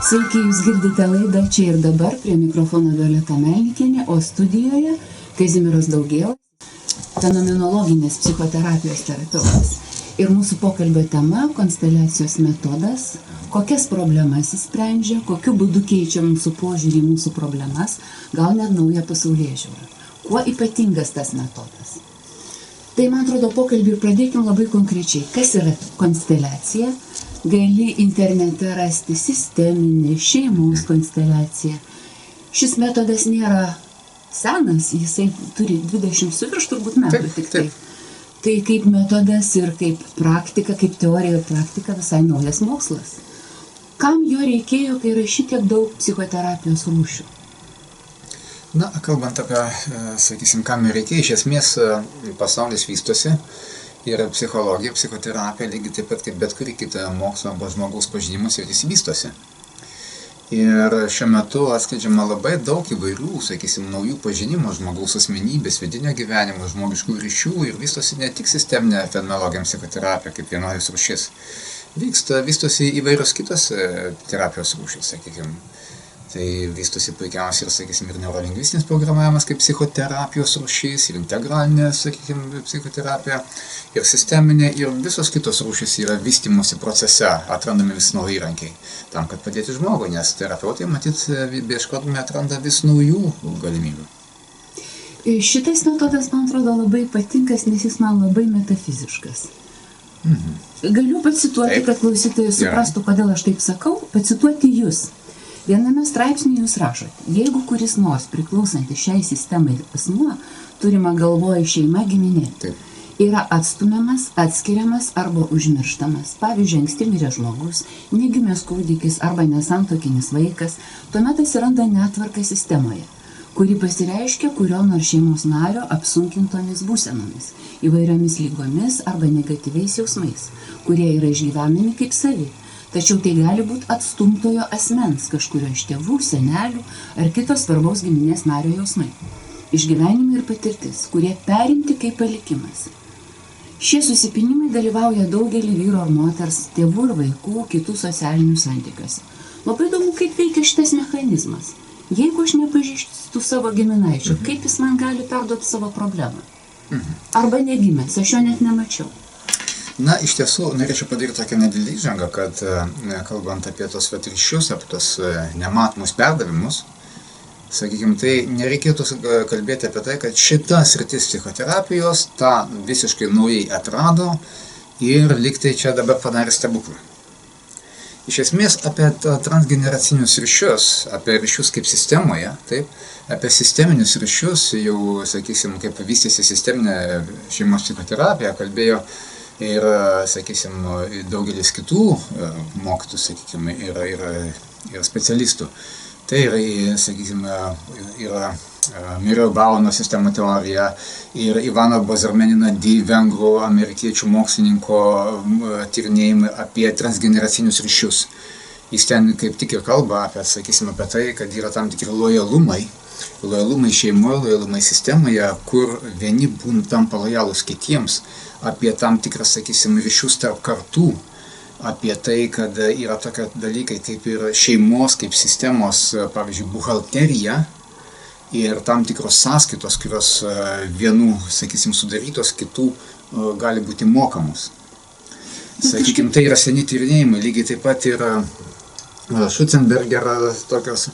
Sveiki, jūs girdite laidą Čia ir dabar, prie mikrofono Violeta Melnikienė, o studijoje Kazimieras Daugėlas, fenomenologinės psichoterapijos terapeutas. Ir mūsų pokalbio tema – konsteliacijos metodas, kokias problemas jis sprendžia, kokiu būdu keičia mūsų požiūrį į mūsų problemas, gal net naują pasaulėžiūrą. Kuo ypatingas tas metodas? Tai, man atrodo, pokalbį pradėkim labai konkrečiai. Kas yra konsteliacija? Gali internete rasti sisteminį šeimos konsteliaciją. Šis metodas nėra senas, jisai turi 20 su virš turbūt metų tik tai. Tai kaip metodas ir kaip praktika, kaip teorija ir praktika visai naujas mokslas. Kam jo reikėjo, kai yra šitiek daug psichoterapijos rūšių? Na, kalbant apie, sakysim, kam reikia, iš esmės pasaulis vystosi ir psichologija, psichoterapija, lygiai taip pat kaip bet kuri kita mokslo arba žmogaus pažinimas ir jis vystosi. Ir šiuo metu atskleidžiama labai daug įvairių, sakysim, naujų pažinimo žmogaus asmenybės, vidinio gyvenimo, žmogiškų ryšių ir vystosi ne tik sisteminė fenomenologija, psichoterapija kaip vienos rūšis. Vystosi įvairios kitos terapijos rūšys, sakykim. Tai vystosi puikiausiai ir, sakysim, ir neurolingvistinis programavimas kaip psichoterapijos rūšys, ir integralinė, sakykim, psichoterapija, ir sisteminė, ir visos kitos rūšys yra vystymosi procese, atrandami vis nauji įrankiai, tam, kad padėti žmogui, nes terapeutai, matyt, beieškodami atranda vis naujų galimybių. Šitas metodas, man atrodo, labai patinkas, nes jis man labai metafiziškas. Galiu pacituoti, kad klausytojai suprastų, kodėl aš taip sakau, pacituoti jūs. Viename straipsnyje jūs rašote, jeigu kuris nors priklausantis šiai sistemai asmuo, turima galvoje šeima giminė, yra atstumiamas, atskiriamas arba užmirštamas, pavyzdžiui, anksti mirė žmogus, negimęs kūdikis arba nesantuokinis vaikas, tuomet atsiranda netvarka sistemoje, kuri pasireiškia kurio nors šeimos nario apsunkintomis būsenomis, įvairiomis lygomis arba negatyviais jausmais, kurie yra išgyvenami kaip savi. Tačiau tai gali būti atstumtojo asmens, kažkurio iš tėvų, senelių ar kitos svarbaus giminės nario jausmai. Išgyvenimai ir patirtis, kurie perimti kaip palikimas. Šie susipynimai dalyvauja daugelį vyro ar moters, tėvų ir vaikų, kitų socialinių santykiuose. Labai įdomu, kaip veikia šitas mechanizmas. Jeigu aš nepažįstu savo giminaičio, kaip jis man gali perduoti savo problemą? Arba negimęs, aš jo net nemačiau. Na, iš tiesų, norėčiau padaryti tokią nedidelį įžangą, kad kalbant apie tos ryšius, apie tos nematomus perdavimus, sakykime, tai nereikėtų kalbėti apie tai, kad šita sritis psichoterapijos tą visiškai naujai atrado ir lygtai čia dabar padarė stebuklą. Iš esmės, apie transgeneracinius ryšius, apie ryšius kaip sistemoje, taip, apie sisteminius ryšius, jau, sakysim, kaip vystėsi sisteminė šeimos psichoterapija, kalbėjo ir, sakysim, daugelis kitų mokytojų, sakykim, ir specialistų. Tai yra, sakysim, yra Miriam Bauno sistemų teorija ir Ivano Bazarmenino vengrų amerikiečių mokslininko tyrinėjimai apie transgeneracinius ryšius. Jis ten kaip tik ir kalba apie, sakysim, apie tai, kad yra tam tikri lojalumai šeimoje, lojalumai sistemoje, kur vieni tampa lojalūs kitiems, apie tam tikras, sakysim, ryšius tarp kartų, apie tai, kad yra tokie dalykai kaip ir šeimos, kaip sistemos, pavyzdžiui, buhalterija ir tam tikros sąskaitos, kurios vienų, sakysim, sudarytos, kitų gali būti mokamos. Sakykim, tai yra seni tyrinėjimai, lygiai taip pat yra Schutzenberger tokios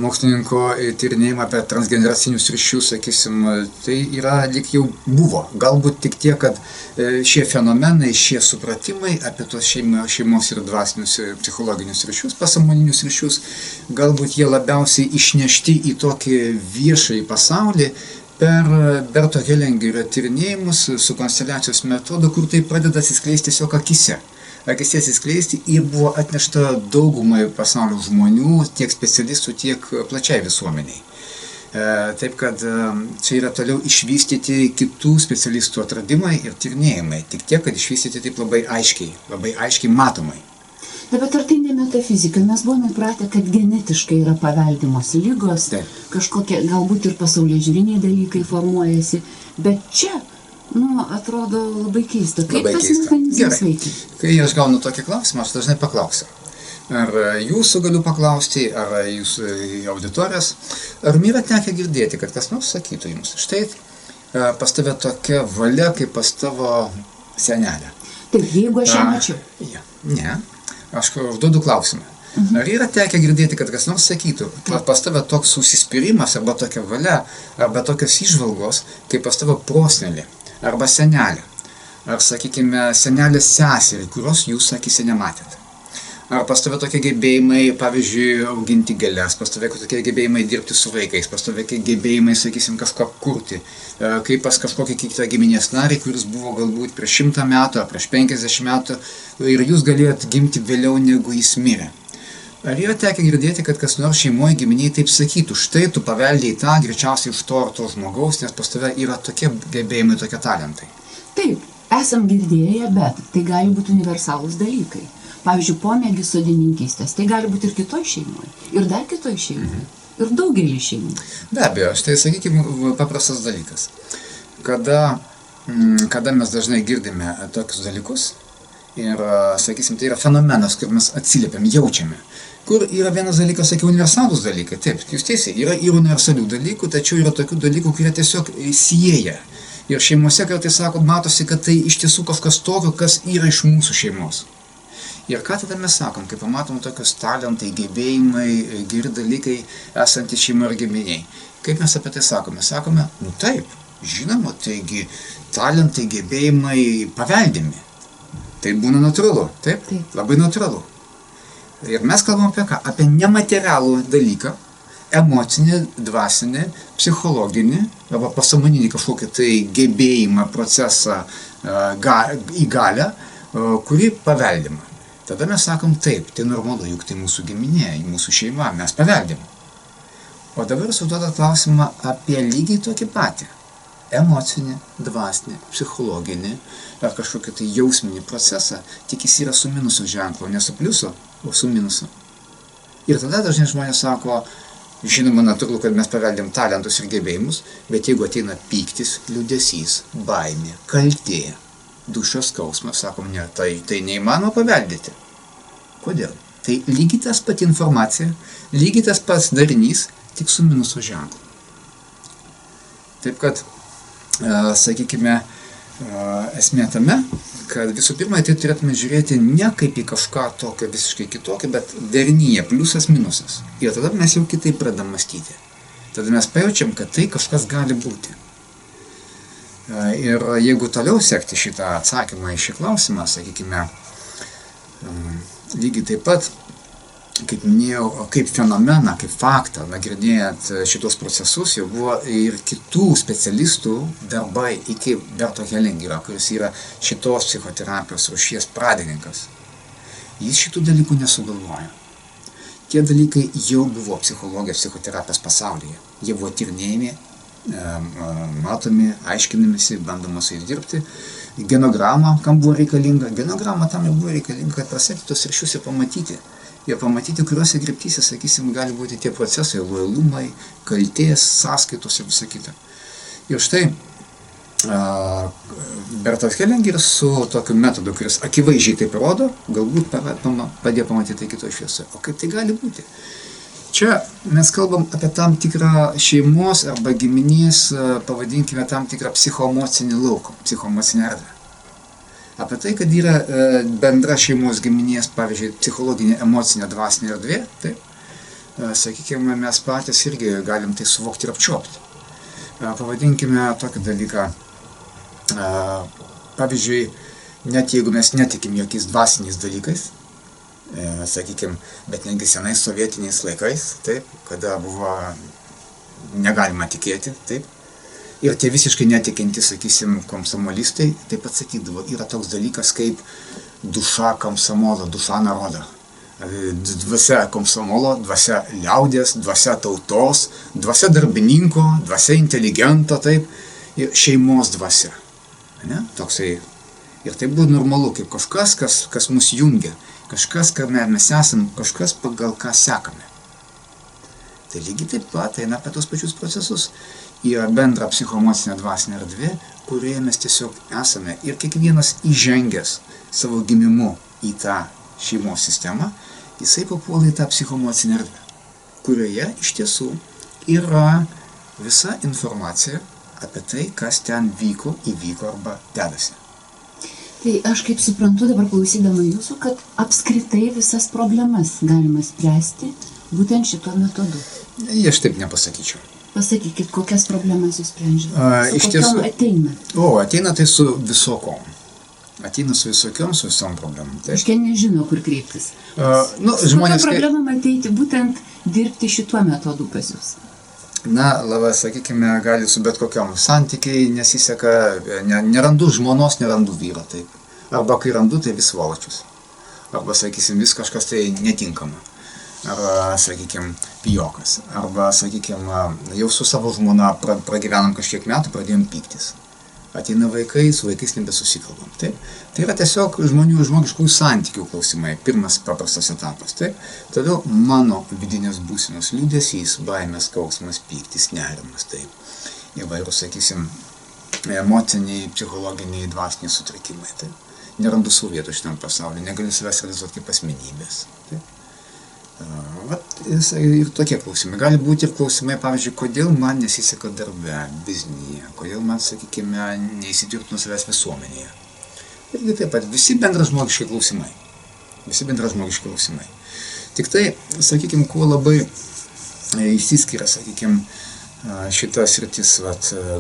mokslininko tyrinėjimą apie transgeneracinius ryšius, sakysim, tai yra lyg jau buvo. Galbūt tik tiek, kad šie fenomenai, šie supratimai apie tos šeimos ir dvasinius psichologinius ryšius, pasąmoninius ryšius, galbūt jie labiausiai išnešti į tokį viešąjį pasaulį per Berto Hellingerio tyrinėjimus su konsteliacijos metodu, kur tai pradeda atsiskleisti tiesiog akise atsiskleisti ir buvo atnešta daugumai pasaulio žmonių, tiek specialistų, tiek plačiai visuomeniai. Taip kad čia yra toliau išvystyti kitų specialistų atradimai ir tyrinėjimai, tik tiek, kad išvystyti taip labai aiškiai matomai. Bet ar tai ne metafizika? Mes buvome įpratę, kad genetiškai yra paveldimos lygos, kažkokie galbūt ir pasaulėžiūriniai dalykai formuojasi, bet čia atrodo labai keista. Kaip tas mechanizmas veikia? Kai aš gaunu tokį klausimą, aš dažnai paklausiu. ar jūsų galiu paklausti, ar jūsų auditorijas, ar yra tekę girdėti, kad kas nors sakytų jums, štai pas tave tokia valia, kaip pas tavo senelę. Taip, jeigu aš ją mačiau. Ne, aš užduodu klausimą. Ar yra tekę girdėti, kad kas nors sakytų, kad pas tave toks užsispyrimas, arba tokia valia, arba tokios įžvalgos, kaip pas tavo prosnelė, arba senelė, ar, sakykime, senelės seserį, kurios jūs, sakysi, nematėte. Ar pas tave tokie gebėjimai, pavyzdžiui, auginti gėles, pas tave tokie gebėjimai dirbti su vaikais, pas tave gebėjimai, sakysim, kažką kurti, kaip pas kažkokį kitą giminės narį, kuris buvo galbūt prieš 100 metų, ar prieš 50 metų, ir jūs galėjot gimti vėliau, negu jis mirė. Ar yra tekę girdėti, kad kas nors šeimoje giminiai taip sakytų, štai tu paveldėjai tą, greičiausiai iš to ar to žmogaus, nes pas tave yra tokie gebėjimai, tokie talentai? Taip, esam girdėję, bet tai gali būti universalūs dalykai. Pavyzdžiui, pomėgis sodininkystės, tai gali būti ir kitoj šeimoje, ir dar kitoj šeimoje, ir daugelį šeimų. Be abejo, štai, sakykime, paprastas dalykas. Kada mes dažnai girdime tokius dalykus, ir, sakysim, tai yra fenomenas, kur mes atsiliepiam, jaučiame, kur yra vienas dalykas, sakiau, universalūs dalykai. Taip, jūs teisai, yra ir universalių dalykų, tačiau yra tokių dalykų, kurie tiesiog sieja. Ir šeimose kartais sako, matosi, kad tai iš tiesų kažkas tokio, kas yra iš mūsų šeimos. Ir ką tada mes sakom, kai pamatom tokius talentai, gebėjimai, geri dalykai esantys šeimo ir giminiai. Kaip mes apie tai sakome? Sakome, nu taip, žinoma, taigi talentai, gebėjimai paveldimi. Tai būna natūralu, taip? Labai natūralu. Ir mes kalbam apie ką? Apie nematerialų dalyką, emocinį, dvasinį, psichologinį, arba pasąmoninį kažkokį tai gebėjimą, procesą, įgalę, kurį paveldima. Tada mes sakom taip, tai normalu, juk tai mūsų giminė, mūsų šeima, mes paveldim. O dabar užduodat klausimą apie lygiai tokį patį. Emocinį, dvasinį, psichologinį ar kažkokį tai jausminį procesą, tik jis yra su minuso ženklo, ne su pliuso, o su minuso. Ir tada dažnai žmonės sako, žinoma, natūralu, kad mes paveldėm talentus ir gebėjimus, bet jeigu ateina pyktis, liūdesys, baimė, kaltė, dūšios skausmas, sakom, ne, tai neįmanoma paveldėti. Kodėl? Tai lygiai tas pati informacija, lygiai tas pats darinys, tik su minuso ženklu. Taip kad, sakykime, esmė tame, kad visų pirma, tai turėtume žiūrėti ne kaip į kažką tokio visiškai kitokio, bet derinyje, pliusas, minusas. Ir tada mes jau kitaip pradam mąstyti. Tada mes pajaučiam, kad tai kažkas gali būti. Ir jeigu toliau sekti šitą atsakymą į šį klausimą, sakykime, lygiai taip pat, kaip minėjau, kaip fenomeną, kaip faktą, nagrinėjant šitos procesus, jau buvo ir kitų specialistų darbai iki Berto Hellingerio, kuris yra šitos psichoterapijos rūšies pradininkas. Jis šitų dalykų nesugalvojo. Tie dalykai jau buvo psichologijos, psichoterapijos pasaulyje. Jie buvo tyrinėjami, matomi, aiškinamisi, bandoma su jais dirbti. Genogramą, kam buvo reikalinga? Genogramą tam jau buvo reikalinga, kad pasiekti tos ryšius ir pamatyti. Ir pamatyti, kuriuose kryptyse, sakysim, gali būti tie procesai, lojalumai, kaltės, sąskaitos ir visa kita. Ir štai Bertas Hellingeris su tokiu metodu, kuris akivaizdžiai taip rodo, galbūt padėjo pamatyti tai kitoje šviesoje. O kaip tai gali būti? Čia mes kalbam apie tam tikrą šeimos arba giminės, pavadinkime, tam tikrą psichoemocinį lauką, psichoemocinę erdvę. Apie tai, kad yra bendra šeimos giminės, pavyzdžiui, psichologinė, emocinė, dvasinė erdvė, taip, sakykime, mes patys irgi galim tai suvokti ir apčiuopti. Pavadinkime tokį dalyką, pavyzdžiui, net jeigu mes netikim jokiais dvasiniais dalykais, sakykime, bet netgi senais sovietiniais laikais, taip, kada buvo negalima tikėti, taip, ir tie visiškai netikinti, sakysim, komsomolistai taip pat sakydavo, yra toks dalykas kaip duša komsomolo, duša narodo. Dvasia komsomolo, dvasia liaudės, dvasia tautos, dvasia darbininko, dvasia inteligento, taip, ir šeimos dvasia. Ne? Toksai. Ir tai buvo normalu, kaip kažkas, kas mus jungia, kažkas, kame mes esam, kažkas, pagal ką sekame. Tai lygiai taip pat eina apie tos pačius procesus. Yra bendra psichoemocinė dvasinė erdvė, kurioje mes tiesiog esame ir kiekvienas įžengęs savo gimimu į tą šeimos sistemą, jisai papuola į tą psichoemocinę erdvę, kurioje iš tiesų yra visa informacija apie tai, kas ten įvyko arba dedasi. Tai aš kaip suprantu dabar klausydama jūsų, kad apskritai visas problemas galima spręsti būtent šituo metodu. Aš taip nepasakyčiau. Pasakykit, kokias problemas jūs sprendžiate? Iš Su tiesų- kokiom ateina? Ateina tai su visokom. Ateina su visom problemom. Tai, Aš nežinau, kur kreiptis. Su žmonės, kokiom problemom ateiti būtent dirbti šituo metodu pas jūs? sakykime, gali su bet kokiom santykiai nesiseka, nerandu žmonos, nerandu vyro, taip. Arba kai randu, tai vis volačius. Arba, sakysim, vis kažkas tai netinkama. Arba, sakykim, pijokas. Arba, sakykim, jau su savo žmona pragyvenam kažkiek metų, pradėjom pyktis. Ateina vaikai, su vaikais nebesusikalbam. Taip? Tai yra tiesiog žmogiškųjų santykių klausimai. Pirmas paprastas etapas. Taip? Toliau mano vidinės būsenos liūdesys, baimės, skausmas, pyktis, nerimas. Taip? Įvairūs, sakysim, emociniai, psichologiniai, dvasiniai sutrikimai. Taip? Nerandu savo vietų šitam pasaulyje, negaliu savęs realizuoti kaip asmenybės. Taip? Ir tokie klausimai. Gali būti ir klausimai, pavyzdžiui, kodėl man nesiseka darbe, biznyje, kodėl man, sakykime, neįsitvirtinu savęs visuomenėje. Irgi taip pat, visi bendražmogiški klausimai. Tik tai, sakykime, kuo labai išsiskiria, sakykime, šita sritis,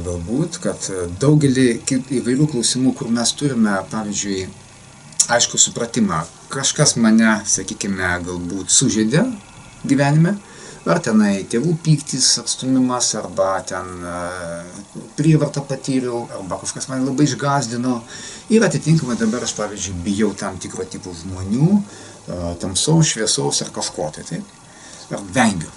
galbūt, kad daugelį įvairių klausimų, kur mes turime, pavyzdžiui, aišku supratimą, kažkas mane, sakykime, galbūt sužeidė gyvenime, ar tenai tėvų pyktis, atstumimas, arba ten prievartą patyriau, arba kažkas mane labai išgąsdino. Ir atitinkamai dabar aš, pavyzdžiui, bijau tam tikro tipo žmonių, tamsaus, šviesaus ar kažko tai, ar vengiu.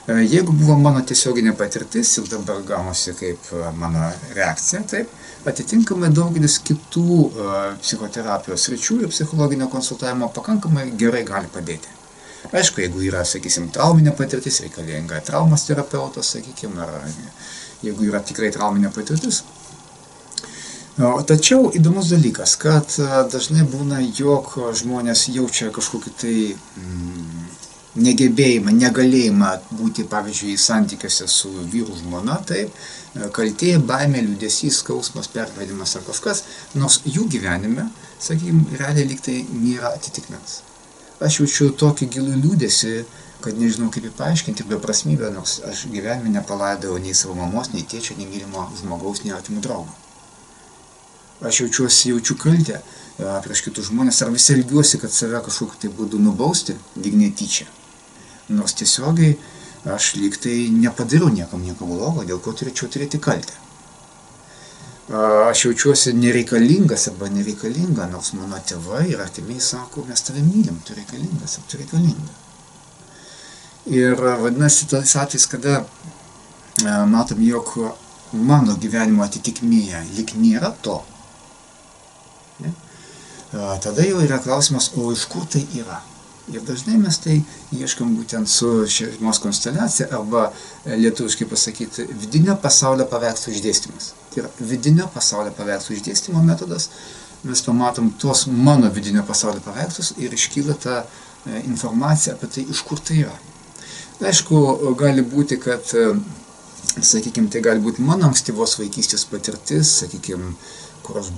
Jeigu buvo mano tiesioginė patirtis ir dabar gaunasi kaip mano reakcija, taip, atitinkamai daugelis kitų psichoterapijos sričių ir psichologinio konsultavimo pakankamai gerai gali padėti. Aišku, jeigu yra, sakysim, trauminė patirtis, reikalinga traumas terapeutas, sakykim, ar jeigu yra tikrai trauminė patirtis. Tačiau įdomus dalykas, kad dažnai būna, jog žmonės jaučia kažkokį tai negebėjimą, negalėjimą būti, pavyzdžiui, santykiuose su vyru žmona, taip, kaltė, baimė, liūdesys, skausmas, pervedimas ar kažkas, nors jų gyvenime, sakykime, realiai lyg tai nėra atitikmens. Aš jaučiu tokį gilų liūdesį, kad nežinau kaip jį paaiškinti ir beprasmybę, nors aš gyvenime nepalaidojau nei savo mamos, nei tėčio, nei mylimo žmogaus, nei artimų draugų. Aš jaučiu kaltę prieš kitus žmonės, ar vis elgiuosi, kad save kažkokiu tai būdu nubausti, lyg netyčia. Nors tiesiogiai aš lyg tai nepadariau nieko blogo, dėl ko turėčiau turėti kaltę. Aš jaučiuosi nereikalingas arba nereikalinga, nors mano tėvai ir artimiai sako, mes tave mylim, tu reikalingas ar tu reikalinga. Ir vadinasi, tais atvejais, kada matom, jog mano gyvenimo atitikmėje lyg nėra to, ne? Tada jau yra klausimas, o iš kur tai yra? Ir dažnai mes tai ieškam būtent su šeimos konsteliacija arba lietuviškai pasakyti vidinio pasaulio paveikslų išdėstymas. Tai yra vidinio pasaulio paveikslų išdėstymo metodas. Mes pamatom tuos mano vidinio pasaulio paveikslus ir iškyla ta informacija apie tai, iš kur tai yra. Aišku, gali būti, kad, sakykime, tai gali būti mano ankstyvos vaikystės patirtis, sakykime, kur aš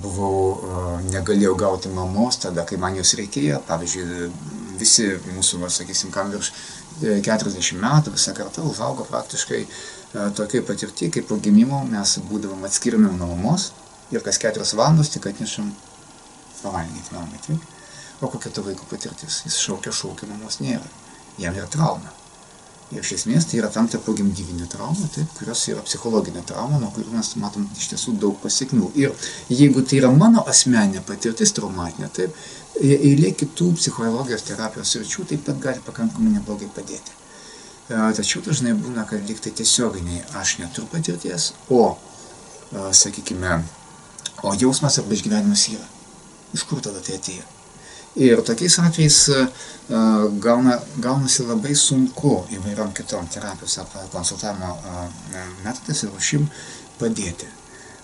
negalėjau gauti mamos tada, kai man jos reikėjo. Pavyzdžiui, visi mūsų, sakysim, kam virš 40 metų, visa karta užaugo praktiškai tokiai patirti, kaip po gimimo mes būdavom atskiriami nuo mamos ir kas 4 valandos tik atnešam pavalgyti mamai. Tai? O kokia to vaiko patirtis? Jis šaukia, mamos nėra. Jam yra trauma. Ir iš esmės tai yra tam pogimdyvinė trauma, taip, kurios yra psichologinė trauma, nuo kurių mes matom iš tiesų daug pasekmių. Ir jeigu tai yra mano asmeninė patirtis traumatinė, taip, eilė kitų psichologijos terapijos sričių taip pat gali pakankamai neblogai padėti. Tačiau dažnai būna, kad lyg tai tiesioginiai aš neturiu patirties, sakykime, o jausmas arba išgyvenimas yra. Iš kur tada tai atėjo? Ir tokiais atvejais gaunasi labai sunku įvairiom kitom terapijos arba konsultavimo metodais ir ruošim padėti.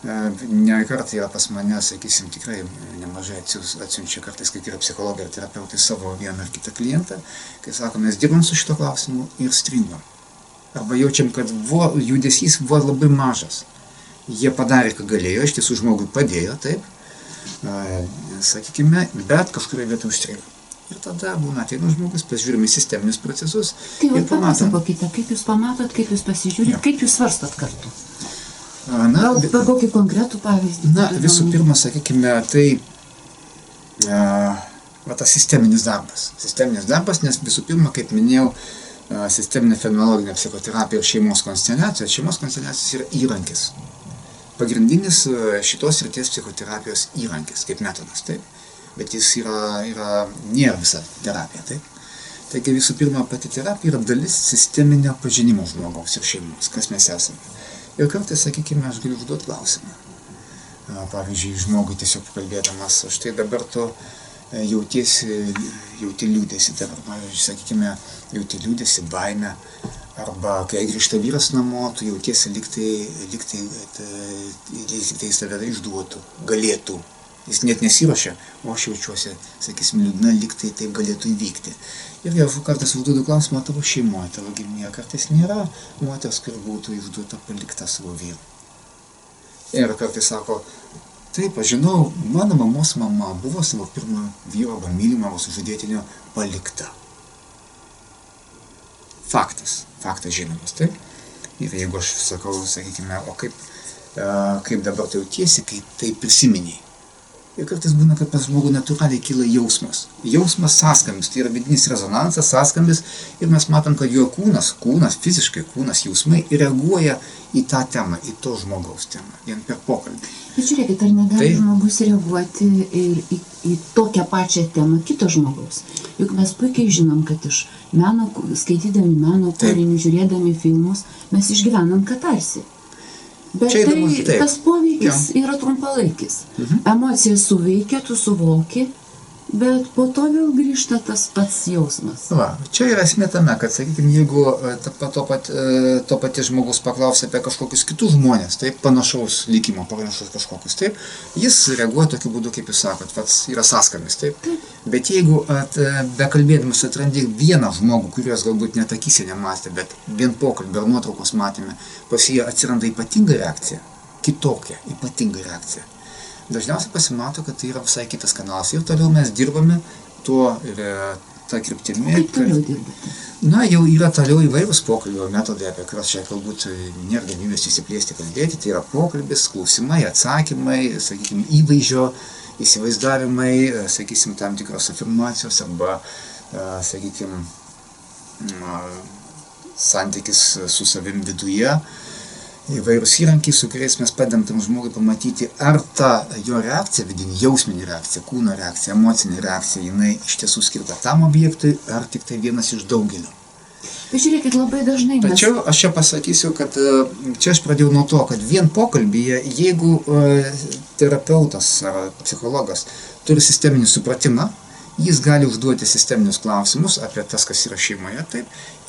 Ne kartą yra pas mane, sakysim, tikrai nemažai atsiunčia kartais, kai yra psichologai ir terapeutai savo vieną ar kitą klientą, kai sako, mes dirbam su šito klausimu ir stringam. Arba jaučiam, kad judesys buvo labai mažas. Jie padarė, ką galėjo, iš tiesų žmogui padėjo, taip, sakykime, bet kažkurioje vietoje užstrigo. Ir tada būna ateina žmogus, pasižiūrime sisteminius procesus. Tai jau papasakokite, kaip jūs pamatot, kaip jūs pasižiūrite, kaip jūs svarstot kartu. Gal per kokį konkretų pavyzdį? Na, visų pirma, sakykime, tai tas sisteminis darbas. Sisteminis darbas, nes visų pirma, kaip minėjau, sisteminė fenomenologinė psichoterapija ir šeimos konsteliacijos. Šeimos konsteliacijos yra įrankis. Pagrindinis šitos srities psichoterapijos įrankis, kaip metodas, taip. Bet jis nėra visa terapija, taip. Taigi visų pirma, pati terapija yra dalis sisteminio pažinimo žmogaus ir šeimos, kas mes esame. Ir kartais, sakykime, aš galiu užduoti klausimą. Pavyzdžiui, žmogui tiesiog pakalbėdamas, štai dabar tu jauti liūdėsi, dabar, pavyzdžiui, sakykime, jauti liūdėsi, baimę, arba kai grįžta vyras namo, tu jautiesi liktai jis tave išduotų, galėtų. Jis net nesiruošia, o aš jaučiuosi, sakysim, liūdna, liktai taip galėtų įvykti. Ir jau kartais užduodu klausimą tavo šeimoje, tavo giminėje. Kartais nėra moters, kuri būtų išduota palikta savo vyru. Ir kartais sako, taip, aš žinau, mano mamos mama buvo savo pirmo vyro arba mylimo sužadėtinio palikta. Faktas žinomas, taip. Ir jeigu aš sakau, sakykime, o kaip dabar tai jautiesi, kai tai prisiminiai. Ir kartais būna, kad pas žmogų natūraliai kyla jausmas. Jausmas sąskambis, tai yra vidinis rezonansas, sąskambis ir mes matom, kad jo kūnas, fiziškai kūnas, jausmai reaguoja į tą temą, į to žmogaus temą, vien per pokalbį. Bet žiūrėkit, ar negali žmogus reaguoti ir į tokią pačią temą kito žmogaus? Juk mes puikiai žinom, kad skaitydami meno kūrinius, žiūrėdami filmus, mes išgyvenam katarsį. Bet tas poveikis yra trumpalaikis. Emocija suveikia, tu suvoki, bet po to vėl grįžta tas pats jausmas. Čia yra esmė tame, kad, sakykime, jeigu to paties žmogus paklausia apie kažkokius kitus žmonės, taip, panašaus likimo, panašaus kažkokius, taip, jis reaguoja tokiu būdu, kaip jūs sakot, pats yra sąskambis, taip. Bet jeigu bekalbėdamas atrandi vieną žmogų, kurios galbūt net akyse nemastė, bet vien pokalbį ar nuotraukos matėme, pas jį atsiranda ypatinga reakcija, kitokia ypatinga reakcija. Dažniausiai pasimato, kad tai yra visai kitas kanalas ir toliau mes dirbame tuo ir tą kryptimį. Kaip toliau dirbate? Na, jau yra toliau įvairūs pokalbio metodai, apie kuriuos čia galbūt nėra galimybės įsiplėsti kalbėti. Tai yra pokalbis, klausimai, atsakymai, sakykime, įvaizdžio, įsivaizdavimai, sakysim, tam tikros afirmacijos arba, sakykime, santykis su savim viduje. Įvairūs įrankiai, su kuriais mes padedam tam žmogui pamatyti, ar ta jo reakcija, vidinė jausminė reakcija, kūno reakcija, emocinė reakcija, jinai iš tiesų skirta tam objektui, ar tik tai vienas iš daugelio. Bet žiūrėkit, labai dažnai mes... Tačiau aš čia pasakysiu, kad čia aš pradėjau nuo to, kad vien pokalbyje, jeigu terapeutas ar psichologas turi sisteminį supratimą, jis gali užduoti sisteminius klausimus apie tas, kas yra šeimoje, taip,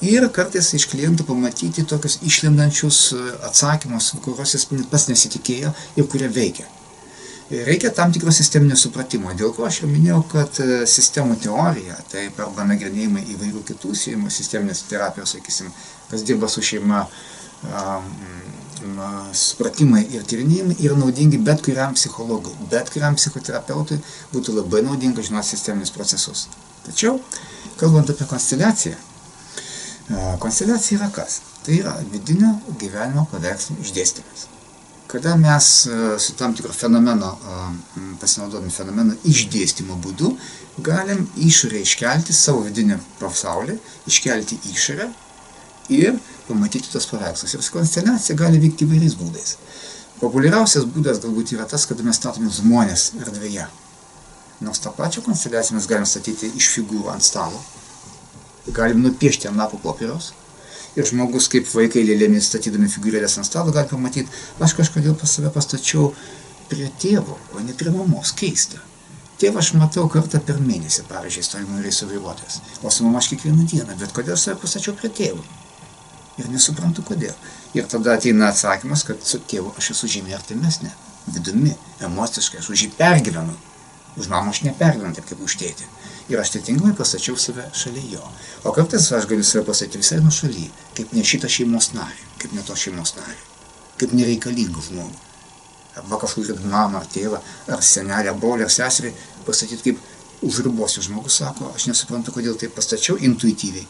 ir kartais iš klientų pamatyti tokius išlendančius atsakymus, kuriuos jis pats nesitikėjo ir kurie veikia. Reikia tam tikro sisteminio supratimo, dėl ko aš jau minėjau, kad sistemų teorija, taip, arba nagrinėjimai įvairių kitų sisteminės terapijos, sakysim, kas dirba su šeima, supratimai ir tyrinėjimai yra naudingi bet kuriam psichologui, bet kuriam psichoterapeutui būtų labai naudinga žinoti sisteminius procesus. Tačiau, kalbant apie konsteliaciją, konsteliacija yra kas? Tai yra vidinio gyvenimo paveikslo išdėstymas. Kada mes su tam tikro fenomeno, pasinaudodami fenomeno išdėstymo būdu, galim išorę iškelti savo vidinį pasaulį, iškelti išorę ir pamatyti tos paveikslus. Ir konsteliacija gali vykti įvairiais būdais. Populiariausias būdas galbūt yra tas, kad mes statome žmonės erdvėje. Nors tą pačią konsteliaciją mes galim statyti iš figūrų ant stalo. Galim nupiešti ant lapų popieriaus. Ir žmogus, kaip vaikai lėlėmis statydami figūrėlės ant stalo, gali pamatyti, aš kažkodėl pas save pastačiau prie tėvo, o ne prie mamos. Keista. Tėvą aš matau kartą per mėnesį, pavyzdžiui, stojimo reisų vairuotojas. O su mama aš kiekvieną dieną, bet kodėl save pastačiau prie tėvo? ir nesuprantu kodėl. Ir tada ateina atsakymas, kad su tėvu aš esu žymiai artimesnė, vidumi, emociškai, aš už jį pergyvenu. Už mamą aš nepergyvenu taip kaip už tėtį. Ir aš atitinkamai pastačiau save šalia jo. O kartais aš galiu save pastatyti visai nuo šaly, kaip ne šitą šeimos narį, kaip ne to šeimos narį, kaip nereikalingų žmogų. Arba kažkokį mamą ar tėvą, ar senelę, brolį, ar seserį pastatyti kaip už ribos. Žmogus sako, aš nesuprantu, kodėl taip pastačiau intuityviai,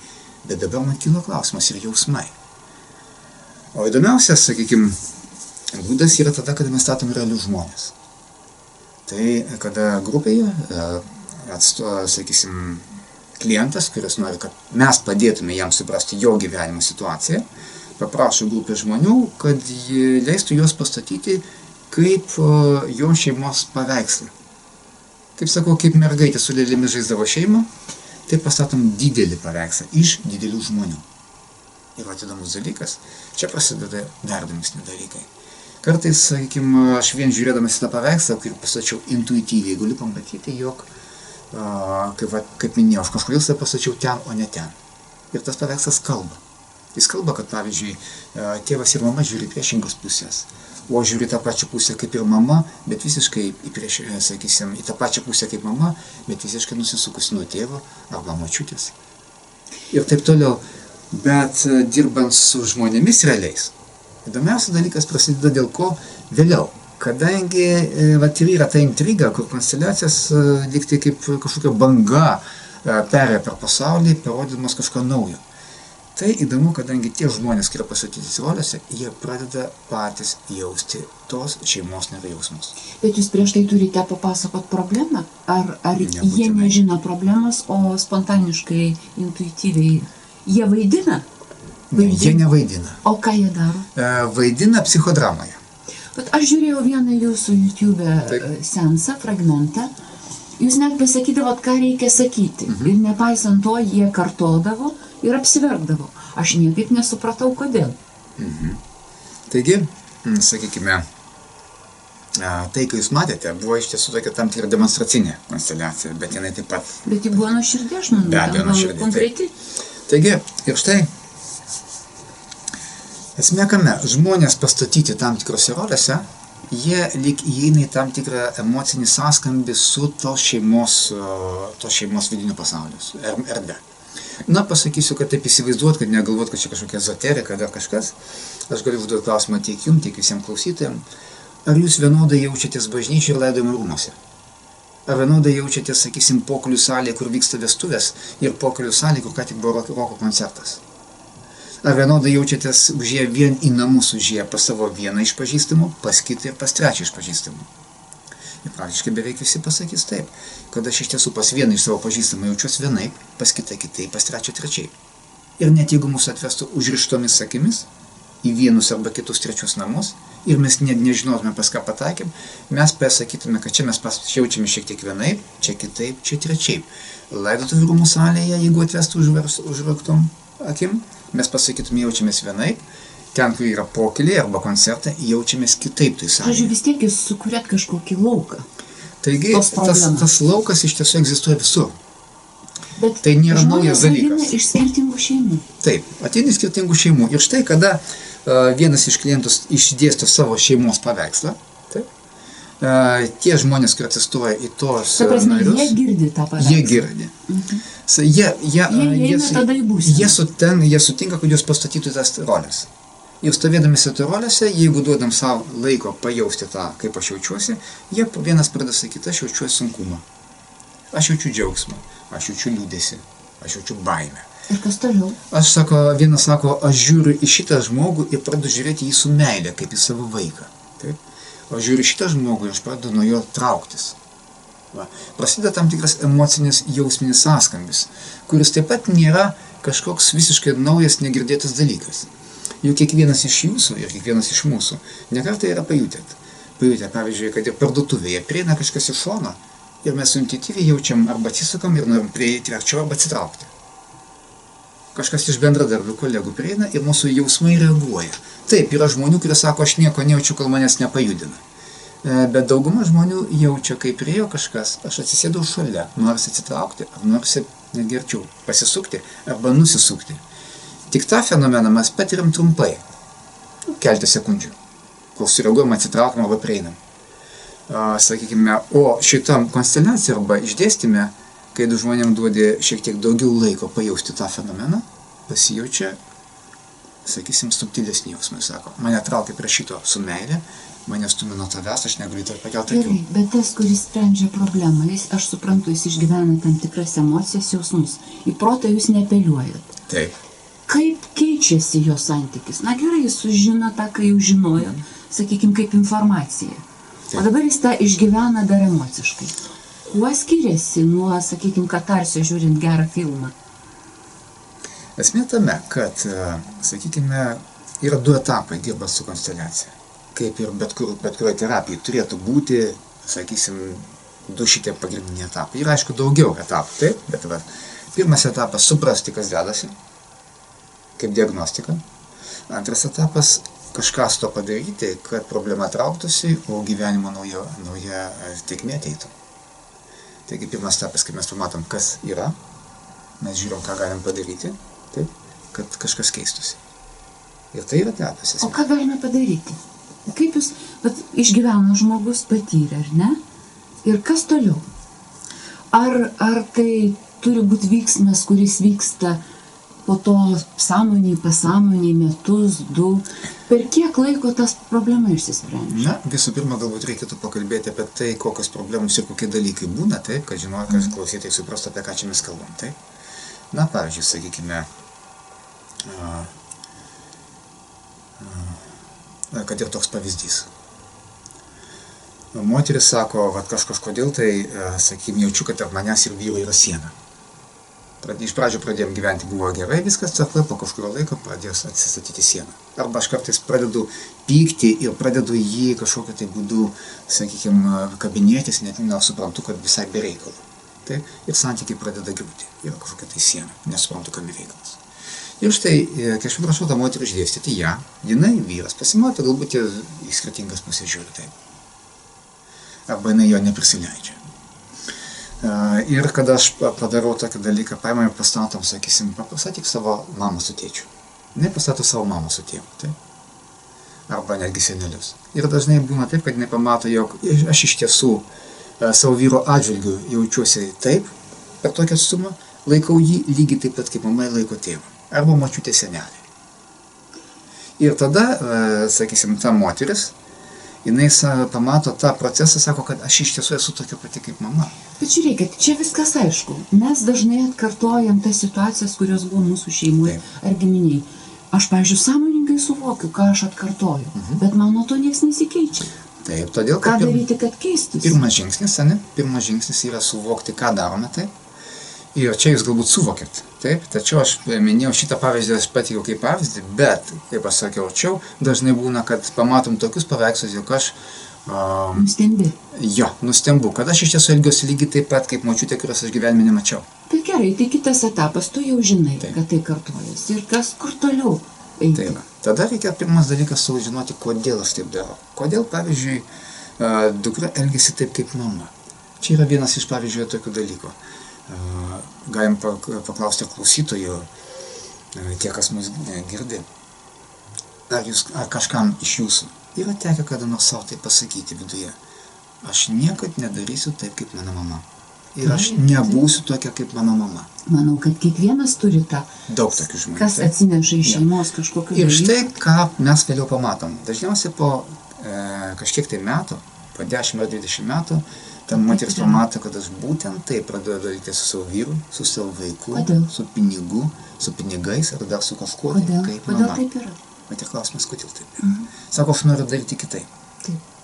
bet dabar man kilo klausimas ir jausmai. O įdomiausias, sakykime, būdas yra tada, kada mes statom realius žmonės. Tai kada grupėje sakysim, klientas, kuris nori, kad mes padėtume jam suprasti jo gyvenimo situaciją, paprašo grupės žmonių, kad leistų juos pastatyti kaip jo šeimos paveikslą. Kaip sakau, kaip mergaitė su lėlėmis žaisdavo šeimą, tai pastatom didelį paveikslą iš didelių žmonių. Ir įdomus dalykas, čia prasideda dar įdomesni dalykai. Kartais, sakykime, aš vien žiūrėdamas į tą paveikslą, kaip pastačiau intuityviai, galiu pamatyti, jog, kaip minėjau, aš kažkodėl save pastačiau ten, o ne ten. Ir tas paveikslas kalba. Jis kalba, kad, pavyzdžiui, tėvas ir mama žiūri priešingos pusės, o žiūri tą pačią pusę kaip ir mama, bet visiškai į tą pačią pusę kaip mama, bet visiškai nusisukusi nuo tėvo arba močiutės. Ir taip toliau. Bet dirbant su žmonėmis realiais, įdomiausias dalykas prasideda dėl ko vėliau. Kadangi ir yra ta intriga, kur konsteliacijas likti kaip kažkokia banga perėja per pasaulį, parodydamas kažką naujo. Tai įdomu, kadangi tie žmonės, kurie pastatyti rolėse, jie pradeda patys jausti tos šeimos nario jausmus. Bet jūs prieš tai turite papasakot problemą? Ar jie nežino problemos, o spontaniškai, intuityviai jie vaidina? Jie nevaidina. O ką jie daro? Vaidina psichodramoje. Bet aš žiūrėjau vieną jūsų YouTube seansą, fragmentą. Jūs net pasakydavot, ką reikia sakyti. Ir nepaisant to, jie kartodavo ir apsiverkdavo. Aš niekaip nesupratau, kodėl. Taigi, sakykime, tai, kai jūs matėte, buvo iš tiesų tokia tam tikra demonstracinė konsteliacija, bet jinai taip pat... Bet ji buvo nuoširdė, aš manau, be abejo, nuoširdė, konkreti. Taigi, ir štai, esmė kame, žmonės pastatyti tam tikrose rolėse, jie lyg įeina į tam tikrą emocinį sąskambį su tos šeimos vidiniu pasauliu, erdve. Na, pasakysiu, kad taip įsivaizduot, kad negalvot, kad čia kažkokia ezoterika, dar kažkas. Aš galiu užduoti klausimą tiek jums, tiek visiems klausytojams. Ar jūs vienodai jaučiatės bažnyčiai ir laidojimo rūmuose? Ar vienodai jaučiatės, sakysim, pokylių salėje, kur vyksta vestuvės, ir pokylių salėje, kur ką tik buvo roko koncertas? Ar vienodai jaučiatės užėję vien į namus, užėję pas savo vieną iš pažįstamų, pas kitą ir pas trečią iš pažįstamų? Ir praktiškai beveik visi pasakys taip, kad aš iš tiesų pas vieną iš savo pažįstamų jaučiuosi vienaip, pas kitą kitaip, pas trečią trečiaip. Ir net jeigu mūsų atvestų užrištomis akimis į vienus arba kitus trečius namus, ir mes net nežinotume, pas ką pataikėm, mes pasakytume, kad čia mes jaučiame šiek tiek vienaip, čia kitaip, čia trečiaip. Laidotuvių rūmų salėje, jeigu atvestų užraktom akim, mes pasakytume, jaučiamės vienaip, ten, kur yra pokyliai arba koncertai, jaučiamės kitaip tai salėje. Žodžiu, vis tiek jūs sukūrėt kažkokį lauką. Taigi, tas laukas iš tiesų egzistuoja visur. Bet tai nėra naujas dalykas. Žmonės iš skirtingų šeimų. Taip, ateina iš skirtingų šeimų. Ir štai, kada vienas iš klientų išdėsto savo šeimos paveikslą, taip, tie žmonės, kurie atsistoja į tos narius, jie girdi tą paveikslą. Jie girdi. Jie sutinka, kad jūs pastatytų tas rolės. Ir stovėdami savo rolėse, jeigu duodam savo laiko pajausti tą, kaip aš jaučiuosi, jie vienas pradeda sakyti, aš jaučiuosi sunkumą. Aš jaučiu džiaugsmą, aš jaučiu liūdesį, aš jaučiu baimę. Ir kas toliau? Vienas sako, aš žiūriu į šitą žmogų ir pradedu žiūrėti jį su meile, kaip į savo vaiką. Taip? O žiūriu į šitą žmogų ir aš pradedu nuo jo trauktis. Prasideda tam tikras emocinis jausminis sąskambis, kuris taip pat nėra kažkoks visiškai naujas, negirdėtas dalykas. Juk kiekvienas iš jūsų ir kiekvienas iš mūsų nekartą yra pajutę, pavyzdžiui, kad ir parduotuvėje prieina kažkas iš šono ir mes intuityviai jaučiam arba atsisukam ir norim prieiti arčiau arba atsitraukti. Kažkas iš bendradarbių kolegų prieina ir mūsų jausmai reaguoja. Taip, yra žmonių, kurie sako, aš nieko nejaučiu, kol manęs nepajudina. Bet dauguma žmonių jaučia, kai priejo kažkas, aš atsisėdau šalia, norisi atsitraukti, ar norisi netgi arčiau pasisukti arba nusisukti. Tik tą fenomeną mes patiriam trumpai, keletą sekundžių, kol sureaguojam, atsitraukiam arba prieinam. Sakykime, o šitam konsteliacija arba išdėstyme, kai du žmonėm duodi šiek tiek daugiau laiko pajausti tą fenomeną, pasijaučia, sakysim, subtilesni jausmai, sako, mane traukia prie šito su meilė, mane stumia nuo tavęs, aš negaliu to pakelti akių. Gerai, bet tas, kuris sprendžia problemą, aš suprantu, jis išgyvena tam tikras emocijas, jausmus. Į protą jūs neapeliuojat. Taip. Kaip keičiasi jo santykis? Na gerai, jis sužino tą, ką jau žinojo, sakykime, kaip informacija. O dabar jis tą išgyvena dar emociškai. Kuo skiriasi nuo, sakykime, katarsio žiūrint gerą filmą? Esmė tame, kad, sakykime, yra du etapai dirbant su konsteliacija. Kaip ir bet kurioje terapijoje turėtų būti, sakysim, du šitie pagrindiniai etapai. Yra, aišku, daugiau etapų, taip, bet pirmas etapas – suprasti, kas dedasi, kaip diagnostika. Antras etapas – kažką su to padaryti, kad problema trauktųsi, o gyvenimo nauja tėkmė ateitų. Taigi, pirmas etapas, kai mes pamatom, kas yra, mes žiūrim, ką galim padaryti, taip, kad kažkas keistųsi. Ir tai yra etapas. O ką galime padaryti? Kaip jūs išgyveno žmogus, patyrė, ar ne? Ir kas toliau? Ar tai turi būti vyksmas, kuris vyksta po to sąmoniai, pasąmoniai, metus, 2? Per kiek laiko tas problema išsisprendžia? Na, visų pirma, galbūt reikėtų pakalbėti apie tai, kokios problemos ir kokie dalykai būna, taip, kad žinojo, kad klausytojai suprastų, apie ką čia mes kalbam, taip. Na, pavyzdžiui, sakykime, kad ir toks pavyzdys. Moteris sako, vat kažkodėl tai, sakykime, jaučiu, kad tarp manęs ir vyro yra siena. Iš pradžių pradėjom gyventi, buvo gerai, viskas tvarkoj, po kažkurio laiko pradėjo atsistatyti sieną. Arba aš kartais pradedu pykti ir pradedu jį kažkokiu tai būdu, sakykime, kabinėtis, net nesuprantu, kad visai be reikalo. Tai ir santykiai pradeda griūti, yra kažkokia tai siena, nesuprantu, kam reikalas. Ir štai, kai aš prašau tą moterį išdėstyti ją, jinai, vyras, pasimato, galbūt į skirtingas pusės žiūri taip. Arba jinai jo neprisileidžia. Ir kada aš padarau tokį dalyką, paimam ir pastatom, sakysim, pasakyk savo mamą su tėčiu. Jinai pastato savo mamą su tėvu, taip? Arba netgi senelius. Ir dažnai būna taip, kad jinai pamato, jog aš iš tiesų savo vyro atžvilgiu jaučiuosi taip, per tokį atstumą, laikau jį lygiai taip pat, kaip mama laiko tėvą. Arba močiutė senelį. Ir tada, sakysim, ta moteris, jinai pamato tą procesą, sako, kad aš iš tiesų esu tokia pati kaip mama. Bet žiūrėkit, čia viskas aišku. Mes dažnai atkartojam tas situacijas, kurios buvo mūsų šeimoje ar giminiai. Aš, pavyzdžiui, sąmoningai suvokiu, ką aš atkartoju, bet man nuo to niekas nesikeičia. Taip, todėl, ką daryti, kad keistųsi? Pirmas žingsnis yra suvokti, ką darome, taip. Ir čia jūs galbūt suvokėt, taip, tačiau aš minėjau šitą pavyzdį, aš pateikiau kaip pavyzdį, bet, kaip aš sakiau, dažnai būna, kad pamatom tokius paveikslus, jog aš nustembi. Jo, nustembu, kad aš iš tiesų elgiuosi lygiai taip pat, kaip močiutė, kurios aš gyvenime nemačiau. Tai gerai, tai kitas etapas, tu jau žinai, kad tai kartojasi. Ir kur toliau eiti? Tai va, tada reikia pirmas dalykas sužinoti, kodėl aš taip darau. Kodėl, pavyzdžiui, dukra elgiasi taip kaip mama. Čia yra vienas iš, pavyzdžiui, tokių dalykų. Galim paklausti klausytojų, tie, kas mus girdi, ar kažkam iš jūsų yra tekę kada nors savo tai pasakyti viduje. Aš niekad nedarysiu taip, kaip mano mama. Ir aš nebūsiu tokia, kaip mano mama. Manau, kad kiekvienas turi tą. Daug tokių žmonių. Kas atsineša iš šeimos kažkokiu dalyku. Ir štai, ką mes vėliau pamatom. Dažniausiai po kažkiek tai metų, po 10 ar 20 metų, ta moteris pamato, kad aš būtent taip pradedu daryti su savo vyru, su savo vaiku, su pinigais ar dar su kažkuo, kaip mama. Kodėl taip yra? Bet ir klausimas, kodėl taip yra. Sako, aš noriu daryti kitaip.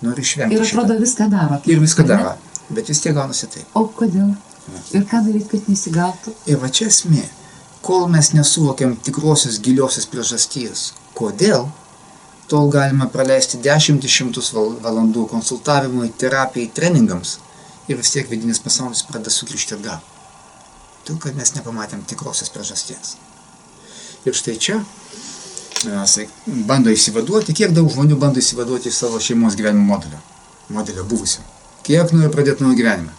Noriu išvengti šitą. Ir atrodo viską daro. Ir viską daro, bet vis tiek gaunasi taip. O kodėl? Ir ką daryti, kad nesigautų? Ir va čia esmė, kol mes nesuvokiam tikrosios giliosios priežasties, kodėl, tol galime praleisti 10 valandų konsultavimui, terapijai, treningams ir vis tiek vidinis pasaulis pradeda sugrįžti atgal. Todėl, kad mes nepamatėm tikrosios priežasties. Ir štai čia bando įsivaduoti, kiek daug žmonių bando įsivaduoti iš savo šeimos gyvenimo modelio buvusio. Kiek nori pradėti naują gyvenimą.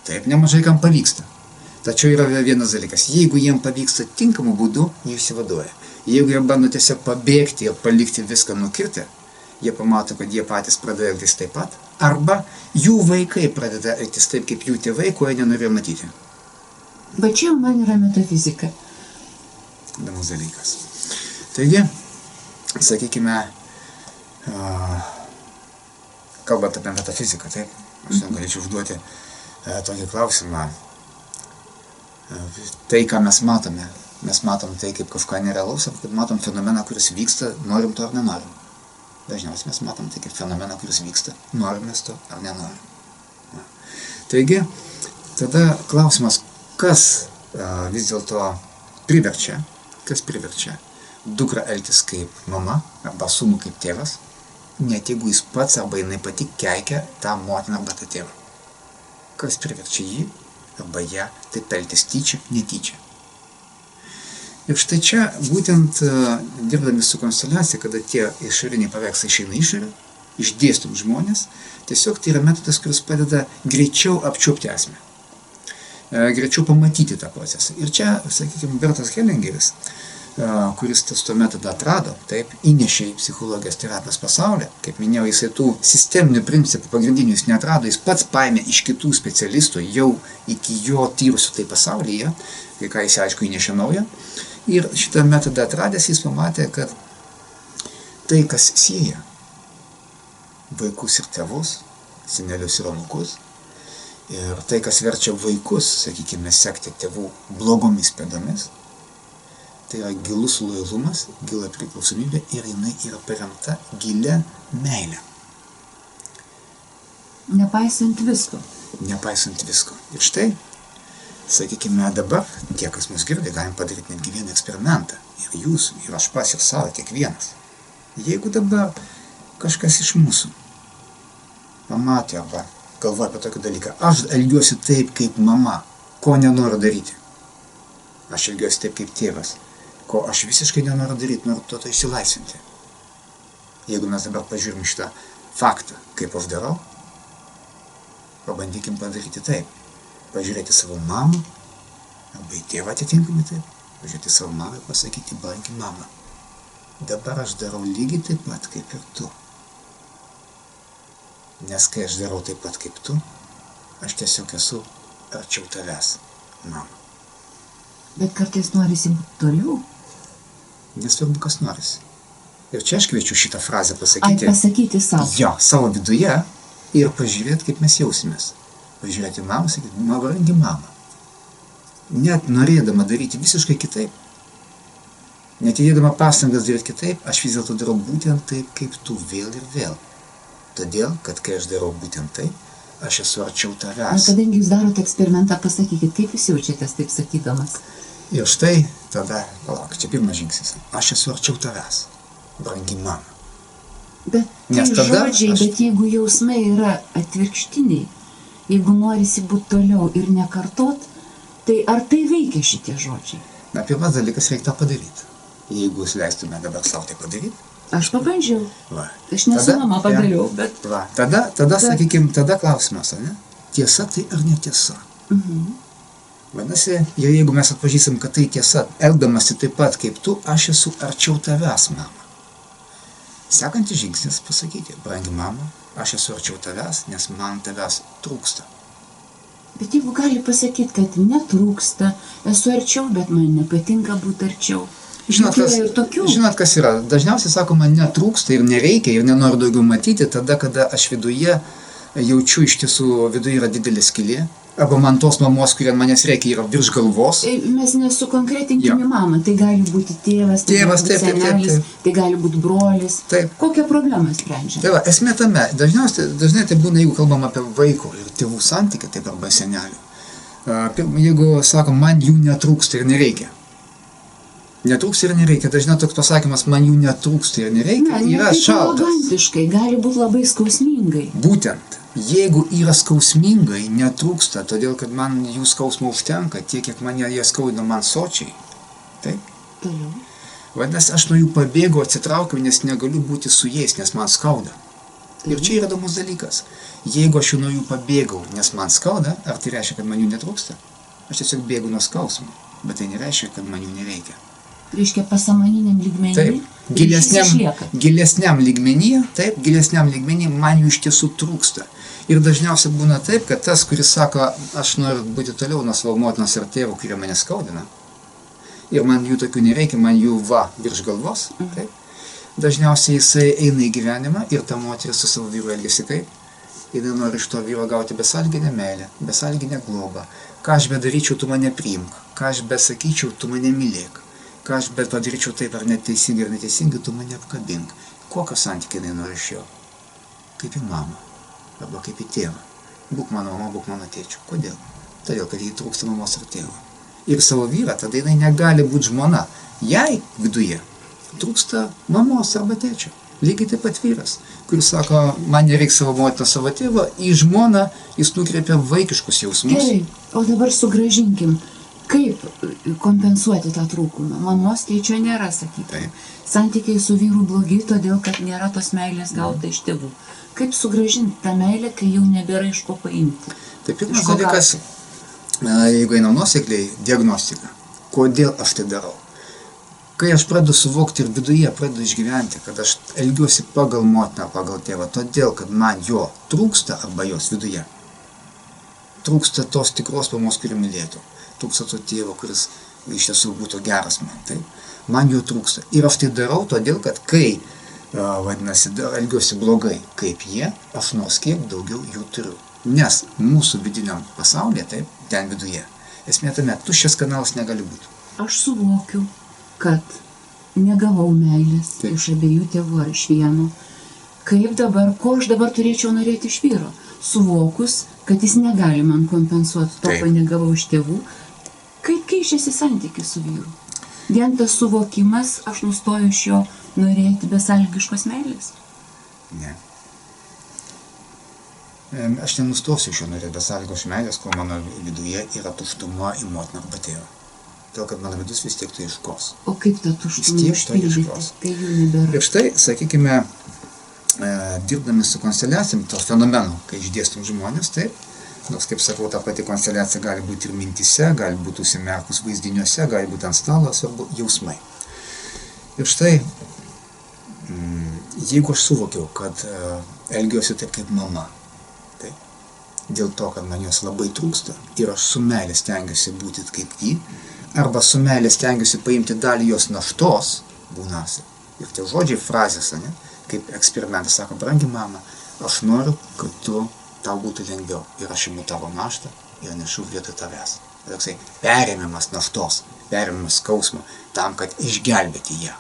Taip, nemažai kam pavyksta. Tačiau yra vienas dalykas, jeigu jiem pavyksta tinkamu būdu, jie išsivaduoja. Jeigu jie bando tiesiog pabėgti ir palikti viską nukirtę, jie pamato, kad jie patys pradeda elgtis taip pat, arba jų vaikai pradeda elgtis taip, kaip jų tėvai, ko jie nenorėjo matyti. Bet čia man yra metafizika. Įdomus dalykas. Taigi, sakykime, kalbant apie metafiziką, taip, aš galėčiau užduoti tokį klausimą. Tai, ką mes matom tai kaip kažką nerealaus, ar kad matom fenomeną, kuris vyksta, norim to ar nenorim. Dažniausiai mes matom tai kaip fenomeną, kuris vyksta, norim mes to ar nenorim. Taigi, tada klausimas, kas vis dėlto priverčia dukrą elgtis kaip mama, arba sūnų kaip tėvas, net jeigu jis pats arba jinai pati keikia tą motiną arba tą tėvą. Kas priverčia jį arba ją taip elgtis tyčia, netyčia. Ir štai čia, būtent dirbdami su konsteliacija, kada tie išoriniai paveikslai išeina išorę, išdėstom žmonės, tiesiog tai yra metodas, kuris padeda greičiau apčiuopti esmę, greičiau pamatyti tą procesą. Ir čia, sakykime, Bertas Hellingeris, kuris tuo metodą atrado, taip, įnešė į psichologijos terapijos pasaulį. Kaip minėjau, jisai tų sisteminių principų pagrindinių jis neatrado, jis pats paėmė iš kitų specialistų, jau iki jo tyrusių tai pasaulyje, kai ką jis aišku įnešė naują. Ir šitą metodą atradęs jis pamatė, kad tai, kas sieja vaikus ir tėvus, senelius ir anūkus, ir tai, kas verčia vaikus, sakykime, sekti tėvų blogomis pėdomis, tai yra gilus lojalumas, gila priklausomybė ir jinai yra paremta gilia meilė. Nepaisant visko. Nepaisant visko. Ir štai, sakykime, dabar tie, kas mus girdi, galim padaryti netgi vieną eksperimentą. Ir jūs, ir aš pats, ir savo, kiekvienas. Jeigu dabar kažkas iš mūsų pamatė arba galvoja apie tokį dalyką, aš elgiuosi taip, kaip mama, ko nenoriu daryti. Aš elgiuosi taip, kaip tėvas, ko aš visiškai nenoriu daryti, noriu to išsilaisvinti. Jeigu mes dabar pažiūrim šitą faktą, kaip aš darau, pabandykim padaryti taip. Pažiūrėti savo mamą, arba į tėvą atitinkamai taip, pažiūrėti savo mamą ir pasakyti, brangi mama, dabar aš darau lygiai taip pat, kaip ir tu. Nes kai aš darau taip pat, kaip tu, aš tiesiog esu arčiau tavęs, mama. Bet kartais norisi būti toliau. Nesvarbu, kas norisi. Ir čia aš kviečiu šitą frazę pasakyti. Pasakyti savo. Jo, savo viduje ir pažiūrėti, kaip mes jausimės. Pažiūrėti mamą, sakyti, brangi mama. Net norėdama daryti visiškai kitaip, net įdėdama pastangas daryti kitaip, aš vis dėlto darau būtent taip, kaip tu vėl ir vėl. Todėl, kad kai aš darau būtent taip, aš esu arčiau tavęs. Kadangi jūs darote eksperimentą, pasakykit, kaip jūs jaučiatės taip sakydamas. Ir štai tada, palauk, čia pirmas žingsnis. Aš esu arčiau tavęs, brangi mama. Bet tai žodžiai, bet jeigu jausmai yra atvirkštiniai, jeigu norisi būti toliau ir nekartot, tai ar tai veikia šitie žodžiai? Na, pirmas dalykas reikia tą padaryti. Jeigu jūs leistume dabar savo tai padaryti. Aš pabandžiau. Va. Aš nesu mama padariau, bet... Va. Tada sakykime, tada klausimas, ne? Tiesa tai ar netiesa? Vadinasi, jeigu mes atpažįstam, kad tai tiesa, elgdamasi taip pat kaip tu, aš esu arčiau tavęs, mama. Sekantis žingsnis pasakyti, brangi mama, aš esu arčiau tavęs, nes man tavęs trūksta. Bet jeigu gali pasakyti, kad netrūksta, esu arčiau, bet man nepatinka būti arčiau. Žinot, kas yra? Dažniausiai sakoma, netrūksta ir nereikia ir nenoriu daugiau matyti, tada, kada aš viduje jaučiu iš tiesų, viduje yra didelė skylė, arba man tos mamos, kurie manęs reikia, yra virš galvos. Mes nesukonkretinkime mamą, tai gali būti tėvas, tai gali būti senelis, tai gali būti brolis. Taip. Kokią problemą sprendžia? Tai va, esmė tame, dažnai tai būna, jeigu kalbam apie vaiko ir tėvų santykį, taip arba senelių. Jeigu sakom, man jų netrūksta ir nereikia. Netrūksta ir nereikia. Dažnai toks pasakymas, man jų netrūksta ir nereikia, yra šaltas. Romantiškai, gali būti labai skausmingai. Būtent, jeigu yra skausmingai, netrūksta, todėl kad man jų skausmo užtenka, tiek, kiek man jie skaudina man sočiai. Taip? Toliau. Vadinasi, aš nuo jų pabėgau, atsitraukiau, nes negaliu būti su jais, nes man skauda. Ir čia yra įdomus dalykas. Jeigu aš nuo jų pabėgau, nes man skauda, ar tai reiškia, kad man jų netrūksta? Aš tiesiog bėgu nuo skausmo, bet tai nereiškia, kad man jų nereikia. reiškia pasamoniniam lygmenį. Taip, gilesniam lygmenį man jų iš tiesų trūksta. Ir dažniausiai būna taip, kad tas, kuris sako, aš noriu būti toliau nuo savo motinos ar tėvų, kurie mane skaudina, ir man jų tokių nereikia, man jų virš galvos, taip, dažniausiai jisai eina į gyvenimą ir ta moteris su savo vyru elgiasi kaip, jinai nori iš to vyro gauti besąlyginę meilę, besąlyginę globą, ką aš bedaryčiau, tu mane priimk, ką aš besakyčiau, tu mane mylėk, ką aš padaryčiau taip ar neteisingai, tu mane apkabink. Kokio santykį jinai nori iš jo? Kaip į mamą, arba kaip į tėvą. Būk mano mama, būk mano tėčiu. Kodėl? Todėl, kad jai trūksta mamos ir tėvo. Ir savo vyrą, tada jinai negali būti žmona. Jai viduje trūksta mamos arba tėčio. Lygiai taip pat vyras, kuris sako, man nereikia savo motinos, savo tėvo, į žmoną jis nukreipia vaikiškus jausmus. Gerai, o dabar sugrąžinkim. Kaip kompensuoti tą trūkumą? Mamos tėčio nėra, sakykime. Santykiai su vyru blogi, todėl kad nėra tos meilės gauta iš tėvų. Kaip sugrąžinti tą meilę, kai jau nebėra iš ko paimti? Tai pirmas dalykas, jeigu einam nuosekliai, diagnostika. Kodėl aš tai darau? Kai aš pradedu suvokti ir viduje pradedu išgyventi, kad aš elgiuosi pagal motiną, pagal tėvą, todėl, kad man jo trūksta arba jos viduje. Trūksta tos tikros mamos, kuri mylėtų. Trūksta to tėvo, kuris iš tiesų būtų geras man. Taip? Man jo trūksta. Ir aš tai darau todėl, kad kai, vadinasi, elgiuosi blogai kaip jie, aš nors kiek daugiau jų turiu. Nes mūsų vidiniam pasaulyje, taip, ten viduje, esmė tame, tuščias kanalas negali būti. Aš suvokiu, kad negavau meilės iš abiejų tėvų ar iš vieno. Kaip dabar, ko aš dabar turėčiau norėti iš vyro? Suvokus, kad jis negali man kompensuoti to, ko negavau iš tėvų, kaip keičiasi santykis su vyru? Vien tas suvokimas, aš nustoju iš jo norėti besąlygiškos meilės? Ne. Aš nenustosiu iš jo norėti besąlygiškos meilės, kol mano viduje yra tuštuma į motiną arba tėvą. Todėl, kad mano vidus vis tiek tai iškos. O kaip tą tuštumą užpildyti, kai jų nebėra? Ir štai, sakykime, dirbdami su konsteliacijom, to fenomeno, kai išdėstum žmonės, taip, nors, kaip sakau, ta pati konsteliacija gali būti ir mintyse, gali būti užsimerkus vaizdiniuose, gali būti ant stalo, svarbu jausmai. Ir štai, jeigu aš suvokiau, kad elgiuosi taip kaip mama, taip, dėl to, kad man jos labai trūksta ir aš su meilė stengiuosi būti kaip ji, arba su meilė stengiuosi paimti dalį jos naštos, būnasi. Ir tie žodžiai, frazės, ne? Kaip eksperimentas sako, brangi mama, aš noriu, kad tau būtų lengviau. Ir aš imu tavo naštą ir nešu vietoj tavęs. Toksai perėmimas naštos, perėmimas skausmo, tam, kad išgelbėti ją.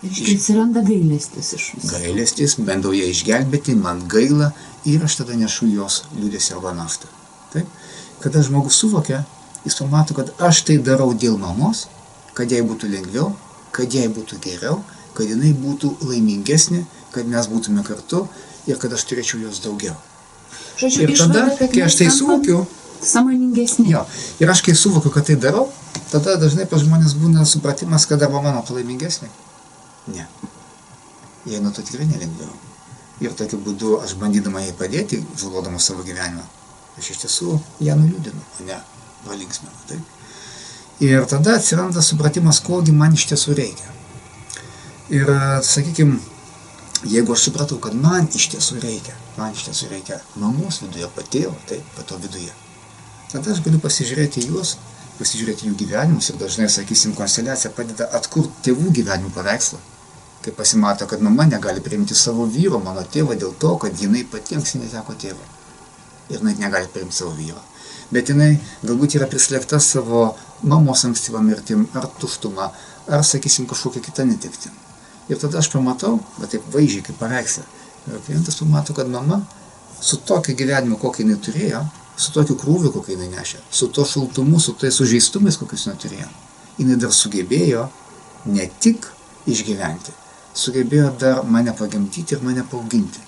Ir atsiranda gailestis iš viso. Gailestis, bandau ją išgelbėti, man gaila ir aš tada nešu jos liūdesį arba naštą. Taip? Kada žmogus suvokia, jis pamato, kad aš tai darau dėl mamos, kad jai būtų lengviau, kad jai būtų geriau, kad jinai būtų laimingesnė, kad mes būtume kartu ir kad aš turėčiau jos daugiau. Žodžiu, ir tada, kai aš tai suvokiu, sąmoningesnė. Jo, ir aš kai suvokiu, kad tai darau, tada dažnai pas žmonės būna supratimas, kad arba mano laimingesnė. Ne. Jai nuo to tikrai nelengviau. Ir tokiu būdu aš bandydama jai padėti, žalodama savo gyvenimą, aš iš tiesų ją nuliūdinu, o ne pralinksminu. Taip? Ir tada atsiranda supratimas, kogi man iš tiesų reikia. Ir, sakykime, jeigu aš supratau, kad man iš tiesų reikia mamos viduje, patėvo, taip, pato viduje, tada aš galiu pasižiūrėti juos, pasižiūrėti jų gyvenimus ir dažnai, sakysim, konsteliacija padeda atkurti tėvų gyvenimų paveikslą. Kai pasimato, kad mama negali priimti savo vyro, mano tėvą, dėl to, kad jinai pati anksti neteko tėvo. Ir jinai negali priimti savo vyro. Bet jinai galbūt yra prislėgta savo mamos ankstyvą mirtim, ar tuštumą, ar, sakysim, kažkokią kitą netektim. Ir tada aš pamatau, va taip vaizdžiai kaip paveikslą, klientas pamato, kad mama su tokiu gyvenimu, kokį jinai turėjo, su tokiu krūviu, kokį jinai nešė, su to šaltumu, su tais sužeistumais, kokius jinai turėjo, jinai dar sugebėjo ne tik išgyventi, sugebėjo dar mane pagimdyti ir mane paauginti.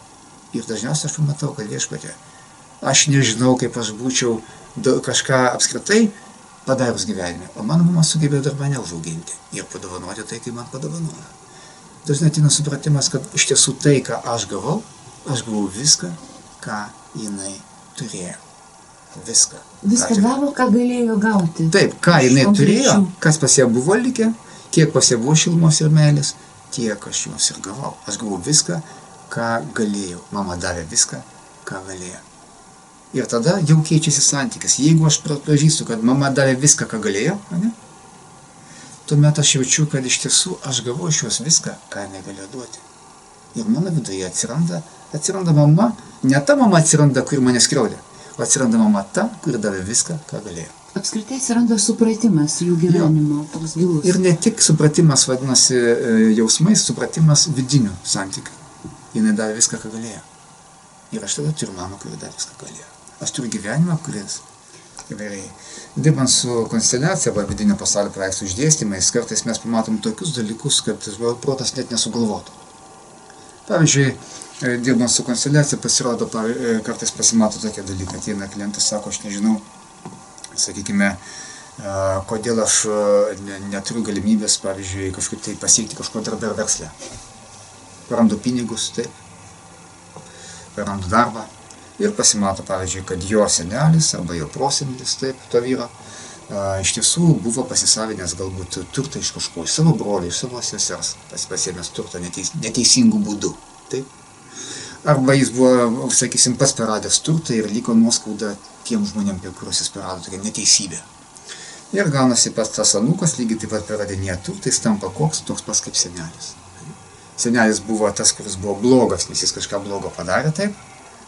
Ir dažniausiai aš pamatau, kad viešpatie, aš nežinau, kaip aš būčiau kažką apskritai padarius gyvenime, o mano mama sugebėjo dar mane užauginti ir padovanoti tai, kaip man padovanojo. Dažnai ateina supratimas, kad iš tiesų tai, ką aš gavau viską, ką jinai turėjo. Viską gavo, ką galėjo gauti. Taip, ką jinai turėjo, kas pas ją buvo likę, kiek pas ją buvo šilumos ir meilės, tiek aš jos ir gavau. Aš gavau viską, ką galėjau. Mama davė viską, ką galėjo. Ir tada jau keičiasi santykis. Jeigu aš pripažįstu, kad mama davė viską, ką galėjo, ne? Tuomet aš jaučiu, kad iš tiesų aš gavau iš jos viską, ką negalėjo duoti. Ir mano viduje atsiranda mama, ne ta mama atsiranda, kuri mane skriaudė, o atsiranda mama ta, kuri davė viską, ką galėjo. Apskritai atsiranda supratimas jų gyvenimo, toks gilus. Ir ne tik supratimas vadinasi jausmais, supratimas vidinių santykių. Jinai davė viską, ką galėjo. Ir aš tada turiu mamą, kuri davė viską, ką galėjo. Aš turiu gyvenimą, kuris įvairiai. Dirbant su konsteliacija arba vidinio pasaulio paveikslų išdėstymais, kartais mes pamatom tokius dalykus, kad protas net nesugalvotų. Pavyzdžiui, dirbant su konsteliacija pasirodo, kartais pasimato tokie dalykai. Ateina klientas, sako, aš nežinau, sakykime, kodėl aš neturiu galimybės, pavyzdžiui, kažkaip tai pasiekti kažko darbę ar versle. Prarandu pinigus, taip, prarandu darbą. Ir pasimato, pavyzdžiui, kad jo senelis arba jo prosenelis, taip, to vyro, iš tiesų buvo pasisavinęs galbūt turtą iš kažko, iš savo brolio, iš savo sesers, pasiėmęs turtą neteisingų būdų, taip. Arba jis buvo, sakysim, pats peradęs turtą ir liko nuoskauda tiem žmonėm, apie kuriuos jis perado, tokia neteisybė. Ir gaunasi pats tas anūkas, lygiai taip pat peradinėja turtą, jis tampa koks, toks pats kaip senelis. Senelis buvo tas, kuris buvo blogas, nes jis kažką blogo padarė, taip.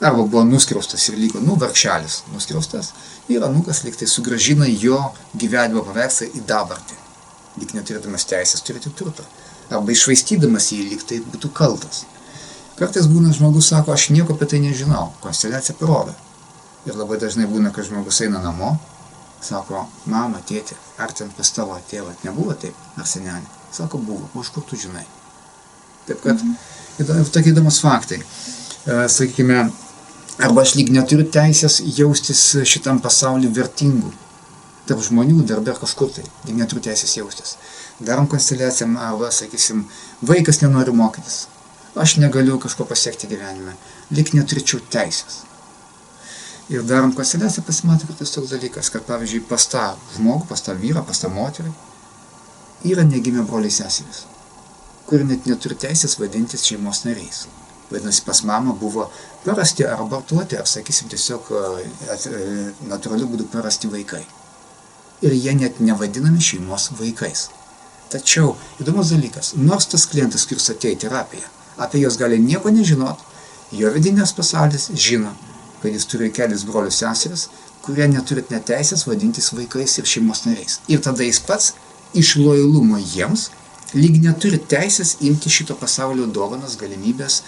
Arba buvo nuskriaustas ir liko, vargšelis nuskriaustas, ir anūkas lyg tai sugrąžina jo gyvenimo paveikslą į dabartį, lyg neturėdamas teisės turėti turtą, arba iššvaistydamas jį lyg tai būtų kaltas. Kartais būna žmogus sako, aš nieko apie tai nežinau, konsteliacija parodo. Ir labai dažnai būna, kad žmogus eina namo, sako, mama, tėti, ar ten pas tavo tėvą nebuvo taip, ar senelį? Sako, buvo, o iš kur tu žinai? Taip kad, tokie įdomus faktai. Sakykime, arba aš lyg neturiu teisės jaustis šitam pasauliu vertingu. Tarp žmonių, darbe ar kažkur tai, lyg neturiu teisės jaustis. Darom konsteliaciją, arba, sakysim, vaikas nenori mokytis. Aš negaliu kažko pasiekti gyvenime. Lyg neturėčiau teisės. Ir darom konsteliaciją, pasimato kartais toks dalykas, kad pavyzdžiui, pas tą žmogų, pas tą vyrą, pas tą moterį yra negimę broliai seserys, kuri net neturi teisės vadintis šeimos nariais. Vadinasi, pas mamą buvo prarasti ar abortuoti, ar, sakysim, tiesiog natūraliu būdu prarasti vaikai. Ir jie net nevadinami šeimos vaikais. Tačiau įdomus dalykas, nors tas klientas, kuris atėjo į terapiją, apie jos gali nieko nežinot, jo vidinės pasaulis žino, kad jis turi kelis brolius seseris, kurie neturi net teisės vadintis vaikais ir šeimos nariais. Ir tada jis pats iš lojalumo jiems lyg neturi teisės imti šito pasaulio dovanas, galimybės,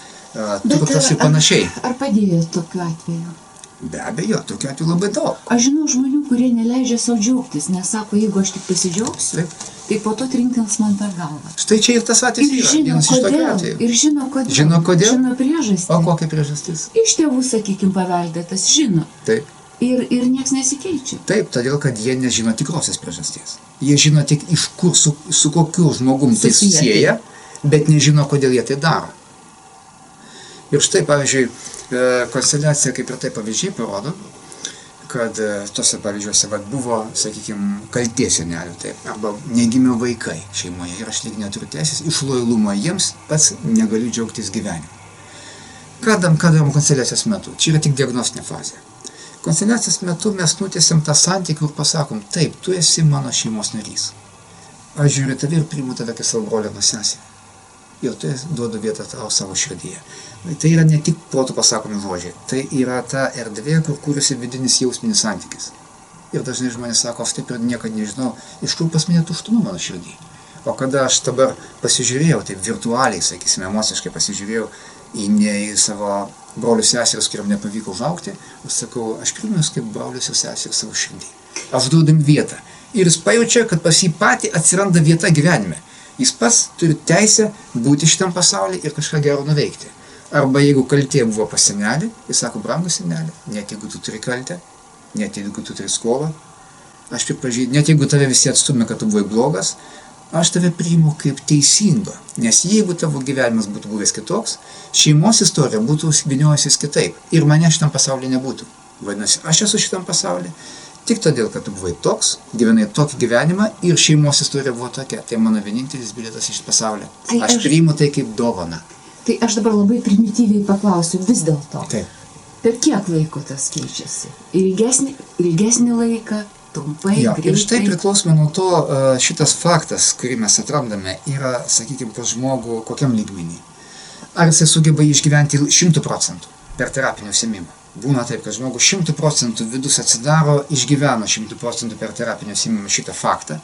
turtas ir panašiai. Ar padėjo tokiu atveju? Be abejo, tokiu atveju labai daug. Aš žinau žmonių, kurie neleidžia savo džiaugtis, nes sako, jeigu aš tik pasidžiaugsiu, tai po to trinkins man per galvą. Štai čia ir tas atvejis yra, vienas iš tokių atvejų. Ir žino kodėl. Žino kodėl? Žino priežastį. O kokia priežastis? Iš tėvų, sakykim, paveldėtas, žino. Taip. Ir nieks nesikeičia. Taip, todėl, kad jie nežino tikrosios priežasties. Jie žino tik iš kur, su kokiu žmogum tai susieja, bet nežino, kodėl jie tai daro. Ir štai, pavyzdžiui, konsteliacija kaip ir tai pavyzdžiai parodo, kad tose pavyzdžiuose buvo, sakykime, kaltė senelių, taip, arba negimė vaikai šeimoje ir aš lyg neturiu teisės, iš lojalumo jiems pats negaliu džiaugtis gyvenimu. Ką darom konsteliacijos metu? Čia yra tik diagnostinė fazė. Konsteliacijos metu mes nutiesiam tą santykį ir pasakom, taip, tu esi mano šeimos narys. Aš žiūriu tave ir priimu tave kaip savo brolį ar seserį. Ir tai duodu vietą tau savo širdyje. Tai yra ne tik protu pasakomi žodžiai, tai yra ta erdvė, kur kūriasi vidinis jausminis santykis. Ir dažnai žmonės sako, aš taip ir niekada nežinau, iš kur pas mane tuštuma mano širdį. O kada aš dabar pasižiūrėjau, taip virtualiai, sakysime, emociškai pasižiūrėjau į savo brolius seseris, kuriam nepavyko užaugti, aš sakau, aš priimu jūs kaip brolius ir seseris savo širdį. Aš duodam vietą. Ir jis pajaučia, kad pas jį patį atsiranda vieta gyvenime. Jis pats turi teisę būti šitam pasaulyje ir kažką gero nuveikti. Arba jeigu kaltė buvo pas senelį, jis sako, brangus senelį, net jeigu tu turi kaltę, net jeigu tu turi skolą, aš pripažįstu, net jeigu tave visi atstumė, kad tu buvai blogas, aš tave priimu kaip teisingą, nes jeigu tavo gyvenimas būtų buvęs kitoks, šeimos istorija būtų vyniojusis kitaip ir mane šitam pasaulyje nebūtų. Vadinasi, aš esu šitam pasaulyje tik todėl, kad tu buvai toks, gyvenai tokį gyvenimą ir šeimos istorija buvo tokia. Tai mano vienintelis bilietas iš pasaulio. Tai Aš priimu tai kaip dovaną. Tai aš dabar labai primityviai paklausiu vis dėlto. Taip. Per kiek laiko tas keičiasi? Ilgesnį laiką, trumpai, Jo, greitai? ir štai priklausomai nuo to, šitas faktas, kurį mes atrandame, yra, sakykime, pas žmogų kokiam lygmenį. Ar jisai sugeba išgyventi 100% per terapinį užsiėmimą? Būna taip, kad žmogus 100% vidus atsidaro, išgyvena 100% per terapinį užsiėmimą šitą faktą,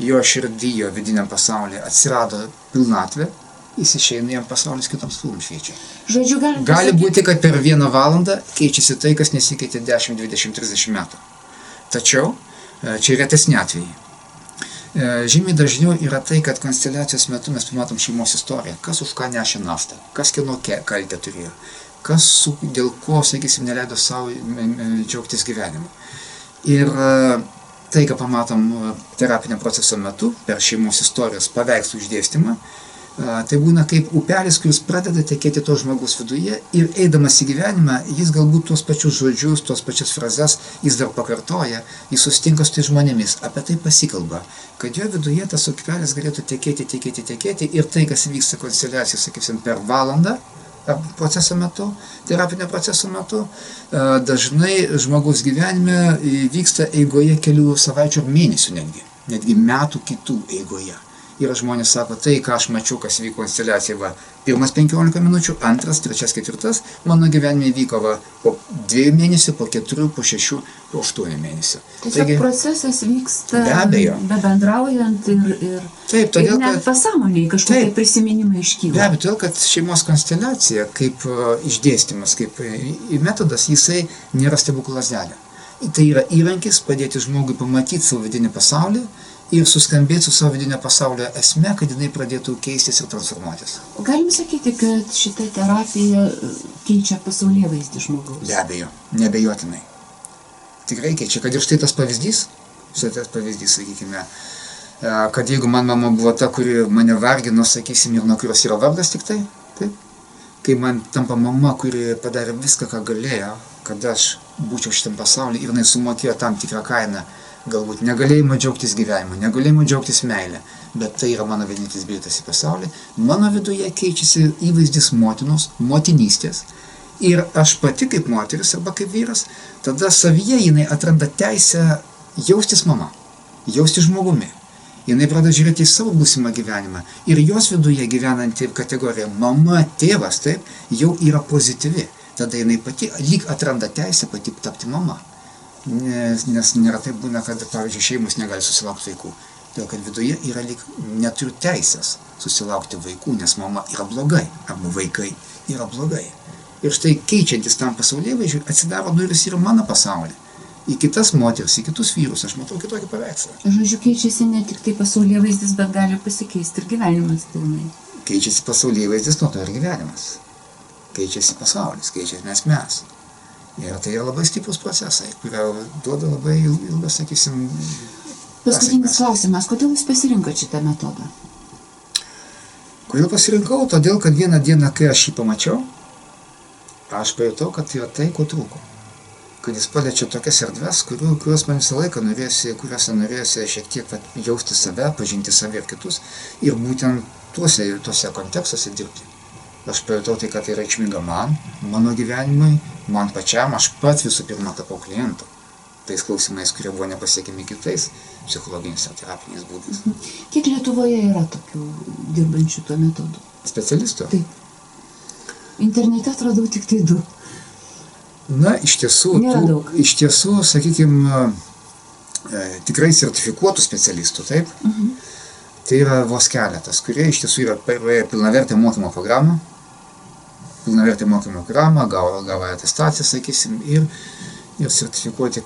jo širdį, jo vidiniam pasaulyje atsirado pilnatvė, jis išeina, jam pasaulis kitam spalvom šviečia. Žodžiu, Gali būti, kad per 1 valandą keičiasi tai, kas nesikeitė 10, 20, 30 metų. Tačiau čia retesni atvejai. Žymiai dažniau yra tai, kad konsteliacijos metu mes pamatom šeimos istoriją, kas už ką nešė naštą, kas kieno kaltę turėjo, kas dėl ko, sakysim, neleido savo džiaugtis gyvenimu. Ir tai, ką pamatom terapinio proceso metu, per šeimos istorijos paveikslų išdėstymą, tai būna kaip upelis, kuris pradeda tekėti to žmogus viduje ir eidamas į gyvenimą, jis galbūt tuos pačius žodžius, tuos pačias frazes, jis dar pakartoja, jis susitinka su tai žmonėmis, apie tai pasikalba, kad jo viduje tas upelis galėtų tekėti ir tai, kas vyksta konsteliacijos, sakysim, per valandą proceso metu, terapinio proceso metu, dažnai žmogaus gyvenime vyksta eigoje kelių savaičių ar mėnesių netgi metų kitų eigoje. Yra žmonės sako, tai, ką aš mačiau, kas vyko konsteliacijai, va, pirmas 15 minučių, antras, trečias, ketvirtas, mano gyvenime vyko va, po 2 mėnesių, po 4, po 6, po 8 mėnesių. Tiesiog procesas vyksta be abejo, bebendraujant ir taip, todėl, ir net pasąmoniai kažkokie prisiminimai iškyla. Be abejo, todėl, kad šeimos konsteliacija kaip išdėstymas, kaip metodas, jisai nėra stebuklų lazdelė. Tai yra įrankis padėti žmogui pamatyti savo vidinį pasaulį ir suskambėti su savo vidinio pasaulio esme, kad jinai pradėtų keistis ir transformuotis. Galim sakyti, kad šita terapija keičia pasaulėvaizdį žmogaus? Be abejo, neabejotinai. Tikrai keičia, kad ir štai tas pavyzdys, sakykime, kad jeigu man mama buvo ta, kuri mane vargino, sakysim, ir nuo kurios yra vargas tik tai, taip, kai man tampa mama, kuri padarė viską, ką galėjo, kad aš būčiau šitam pasaulyje ir jinai sumokėjo tam tikrą kainą, galbūt negalėjimo džiaugtis gyvenimu, negalėjimo džiaugtis meilę, bet tai yra mano vienintelis bilietas į pasaulį, mano viduje keičiasi įvaizdis motinos, motinystės ir aš pati kaip moteris arba kaip vyras, tada savyje jinai atranda teisę jaustis mama, jaustis žmogumi. Jinai pradeda žiūrėti į savo būsimą gyvenimą ir jos viduje gyvenanti kategorija mama, tėvas, taip, jau yra pozityvi. Tada jinai pati lyg atranda teisę pati tapti mama. Nes neretai būna, kad, pavyzdžiui, šeimos negali susilaukti vaikų. Todėl, kad viduje yra lyg neturiu teisės susilaukti vaikų, nes mama yra blogai, arba vaikai yra blogai. Ir štai keičiantis tam pasaulėvaizdžiui atsidaro durys ir mano pasaulį. Į kitas moteris, į kitus vyrus, aš matau kitokį paveikslą. Žodžiu, keičiasi ne tik tai pasaulėvaizdis, bet gali pasikeisti ir gyvenimas pilnai. Keičiasi pasaulėvaizdis, nuo to ir gyvenimas. Keičiasi pasaulis, keičiasi mes. Ir tai yra labai stiprus procesai, kurie duoda labai ilgas, sakysim, paskutinis klausimas, kodėl jūs pasirinkote šitą metodą? Kodėl pasirinkau? Todėl, kad vieną dieną, kai aš jį pamačiau, aš pajutau, kad yra tai, ko trūko. Kad jis paliečia tokias erdves, kurios man visą laiką kuriuose norėjosi šiek tiek jausti save, pažinti save ir kitus, ir būtent tuose kontekstuose dirbti. Aš pajutau tai, kad tai reikšminga man, mano gyvenimui, man pačiam, aš pats visų pirma tapau klientu. Tais klausimais, kurie buvo nepasiekiami kitais psichologiniais ar terapiniais būdais. Kiek Lietuvoje yra tokių dirbančių tuo metodu? Specialistų? Taip. Internete atradau tik tai 2. Na, iš tiesų, sakykime, tikrai sertifikuotų specialistų, taip? Tai yra vos keletas, kurie iš tiesų yra pilnavertę mokymo programą, gavo atestaciją, sakysim, ir sertifikuoti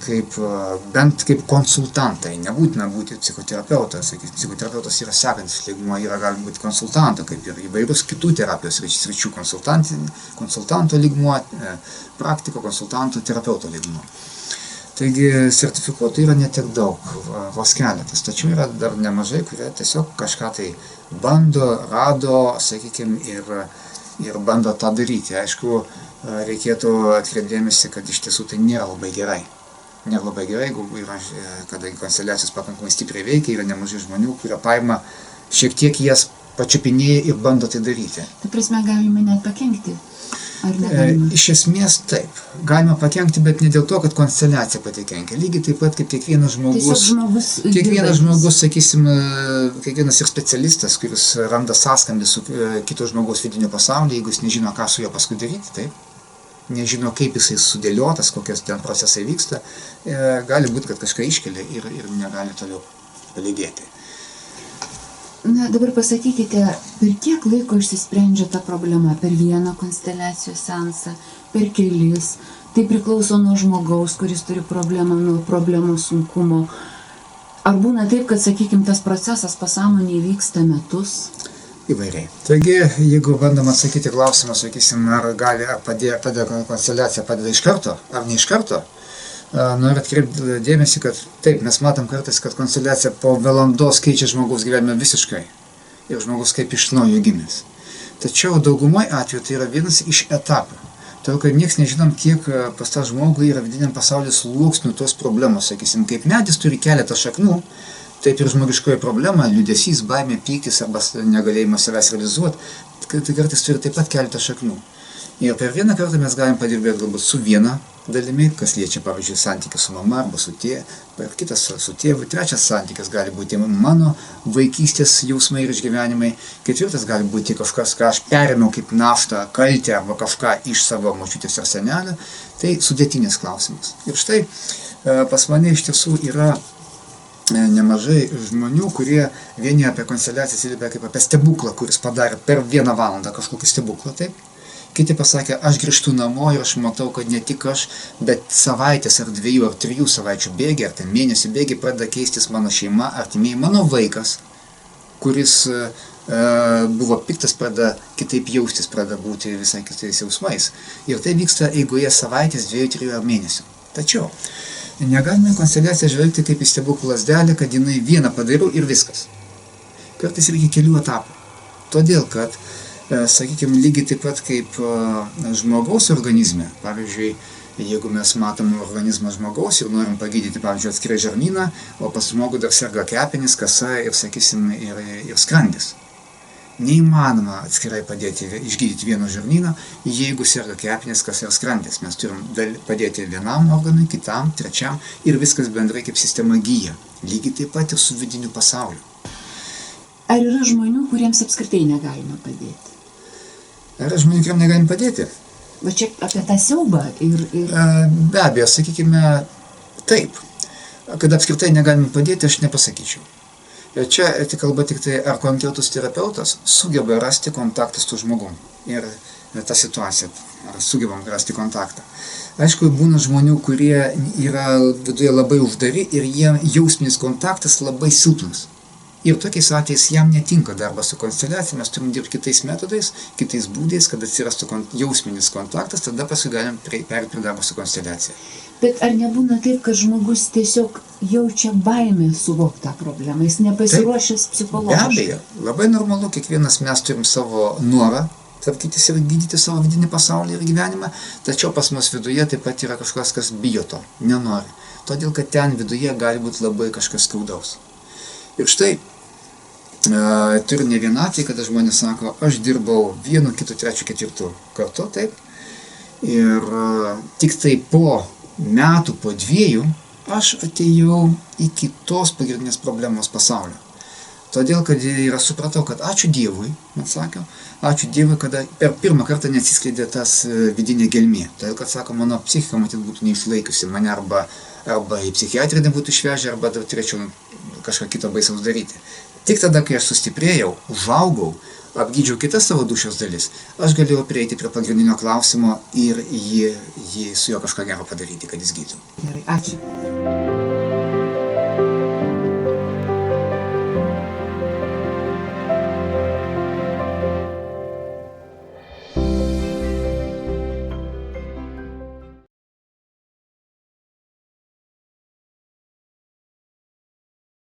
bent kaip konsultantai. Nebūtina būti psichoterapeutas, sakysim, psichoterapeutas yra sekantis lygmuo, gali būti konsultanto, kaip ir įvairūs kitų terapijos sričių konsultanto lygmuo, praktiko, konsultanto, terapeuto lygmuo. Taigi sertifikuotų yra ne tiek daug, vos keletas, tačiau yra dar nemažai, kurie tiesiog kažką tai bando, rado, sakykime, ir bando tą daryti. Aišku, reikėtų atkreipti dėmesį, kad iš tiesų tai nėra labai gerai. nėra labai gerai, jeigu yra, kadangi konsteliacijos pakankamai stipriai veikia, yra nemažai žmonių, kurie paima šiek tiek jas pačiupinėja ir bando tai daryti. Ta prasme, galima net pakenkti. Ar negalima? Iš esmės taip. Galima pakenkti, bet ne dėl to, kad konsteliacija pati kenkia. Lygiai taip pat kaip kiekvienas žmogus, sakysim, kiekvienas ir specialistas, kuris randa sąskambį su kito žmogaus vidiniu pasauliu, jeigu jis nežino, ką su juo paskui daryti, taip. Nežino, kaip jisai sudėliotas, kokios ten procesai vyksta, gali būti, kad kažką iškelia ir negali toliau palydėti. Na, dabar pasakykite, per kiek laiko išsisprendžia ta problema? Per vieną konsteliacijos seansą, per kelis? Tai priklauso nuo žmogaus, kuris turi problemą, nuo problemos sunkumo. Ar būna taip, kad, sakykime, tas procesas pasąmonėje vyksta metus? Įvairiai. Taigi, jeigu bandom atsakyti klausimą, sakysim, ar konsteliacija padeda iš karto, ar ne iš karto, noriu atkreipti dėmesį, kad taip, mes matom kartais, kad konsteliacija po valandos keičia žmogaus gyvenimą visiškai ir žmogus kaip iš naujo gimęs. Tačiau daugumoje atveju tai yra vienas iš etapų. Todėl, kad nieks nežinom, kiek pas tą žmogų yra vidiniam pasaulyje sluoksnių tos problemos. Sakysim, kaip medis turi keletą šaknų, taip ir žmogiškoji problema, liūdesys, baimė, pyktis arba negalėjimas savęs realizuoti, tai kartais turi taip pat keletą šaknų. Ir per vieną kartą mes galim padirbėti galbūt su viena dalimi, kas liečia, pavyzdžiui, santykį su mama arba su tėvu, kitas su tėvu, trečias santykis gali būti mano vaikystės jausmai ir išgyvenimai, ketvirtas gali būti kažkas, ką aš perėmiau kaip naštą, kaltę arba kažką iš savo močiutės ar senelio, tai sudėtinis klausimas. Ir štai pas mane iš tiesų yra nemažai žmonių, kurie vieni apie konsteliaciją atsiliepia kaip apie stebuklą, kuris padarė per 1 valandą kažkokį stebuklą, taip. Kiti pasakė, aš grįžtu namo ir aš matau, kad ne tik aš, bet savaitės ar 2 ar 3 savaičių bėgiai, ar ten mėnesių bėgiai pradeda keistis mano šeima, artimieji, mano vaikas, kuris buvo piktas, pradeda kitaip jaustis, pradeda būti visai kitais jausmais. Ir tai vyksta eigoje savaitės, 2, 3 ar mėnesių. Tačiau negalime konsteliaciją žvelgti kaip į stebuklų lazdelę, kad jinai vieną padariau ir viskas. Kartais reikia kelių etapų. Todėl, kad sakykime, lygiai taip pat kaip žmogaus organizme. Pavyzdžiui, jeigu mes matom organizmą žmogaus ir norim pagydyti, pavyzdžiui, atskirai žarnyną, o pas žmogų dar serga kepenys, kasa ir, sakysim, ir skrandis. Neįmanoma atskirai išgydyti vieno žarnyno, jeigu serga kepenys, kasa ir skrandis. Mes turim padėti vienam organui, kitam, trečiam ir viskas bendrai kaip sistema gyja. Lygiai taip pat ir su vidiniu pasauliu. Ar yra žmonių, kuriems apskritai negalima padėti? Yra žmonių, kuriems negalim padėti. Va čia apie tą siaubą ir... Be abejo, sakykime, taip. Kad apskritai negalim padėti, aš nepasakyčiau. Ir čia kalba tik tai, ar konkretus terapeutas sugeba rasti kontaktą su žmogum. Ir tą situaciją, ar sugebam rasti kontaktą. Aišku, būna žmonių, kurie yra viduje labai uždari ir jie jausminis kontaktas labai silpnas. Ir tokiais atvejais jam netinka darbas su konsteliacija, mes turim dirbti kitais metodais, kitais būdais, kad atsirastų jausminis kontaktas, tada paskui galim perėti prie darbo su konsteliacija. Bet ar nebūna taip, kad žmogus tiesiog jaučia baimę suvokti tą problemą, jis nepasiruošęs psichologiškai? Be abejo, labai normalu, kiekvienas mes turim savo norą tvarkytis ir gydyti savo vidinį pasaulį ir gyvenimą, tačiau pas mus viduje taip pat yra kažkas, kas bijo to, nenori. Todėl, kad ten viduje gali būti labai kažkas skaudaus. Ir štai, turiu ne vieną atvejį, kada žmonės sako, aš dirbau 1, 2, 3, 4 kartu, taip. Ir tik tai po metų, po 2, aš atėjau iki tos pagrindinės problemos pasaulio. Todėl, kad ir supratau, kad ačiū Dievui, man sakė, ačiū Dievui, kada per pirmą kartą neatsiskleidė tas vidinė gelmė. Todėl, kad, sako, mano psichika matyt būtų neišlaikiusi, mane arba į psichiatriją nebūtų išvežę, arba dar turėčiau kažką kito baisaus daryti. Tik tada, kai aš sustiprėjau, užaugau, apgydžiau kitas savo dūšios dalis, aš galėjau prieiti prie pagrindinio klausimo ir jį su juo kažką gero padaryti, kad jis gydytų. Gerai, ačiū.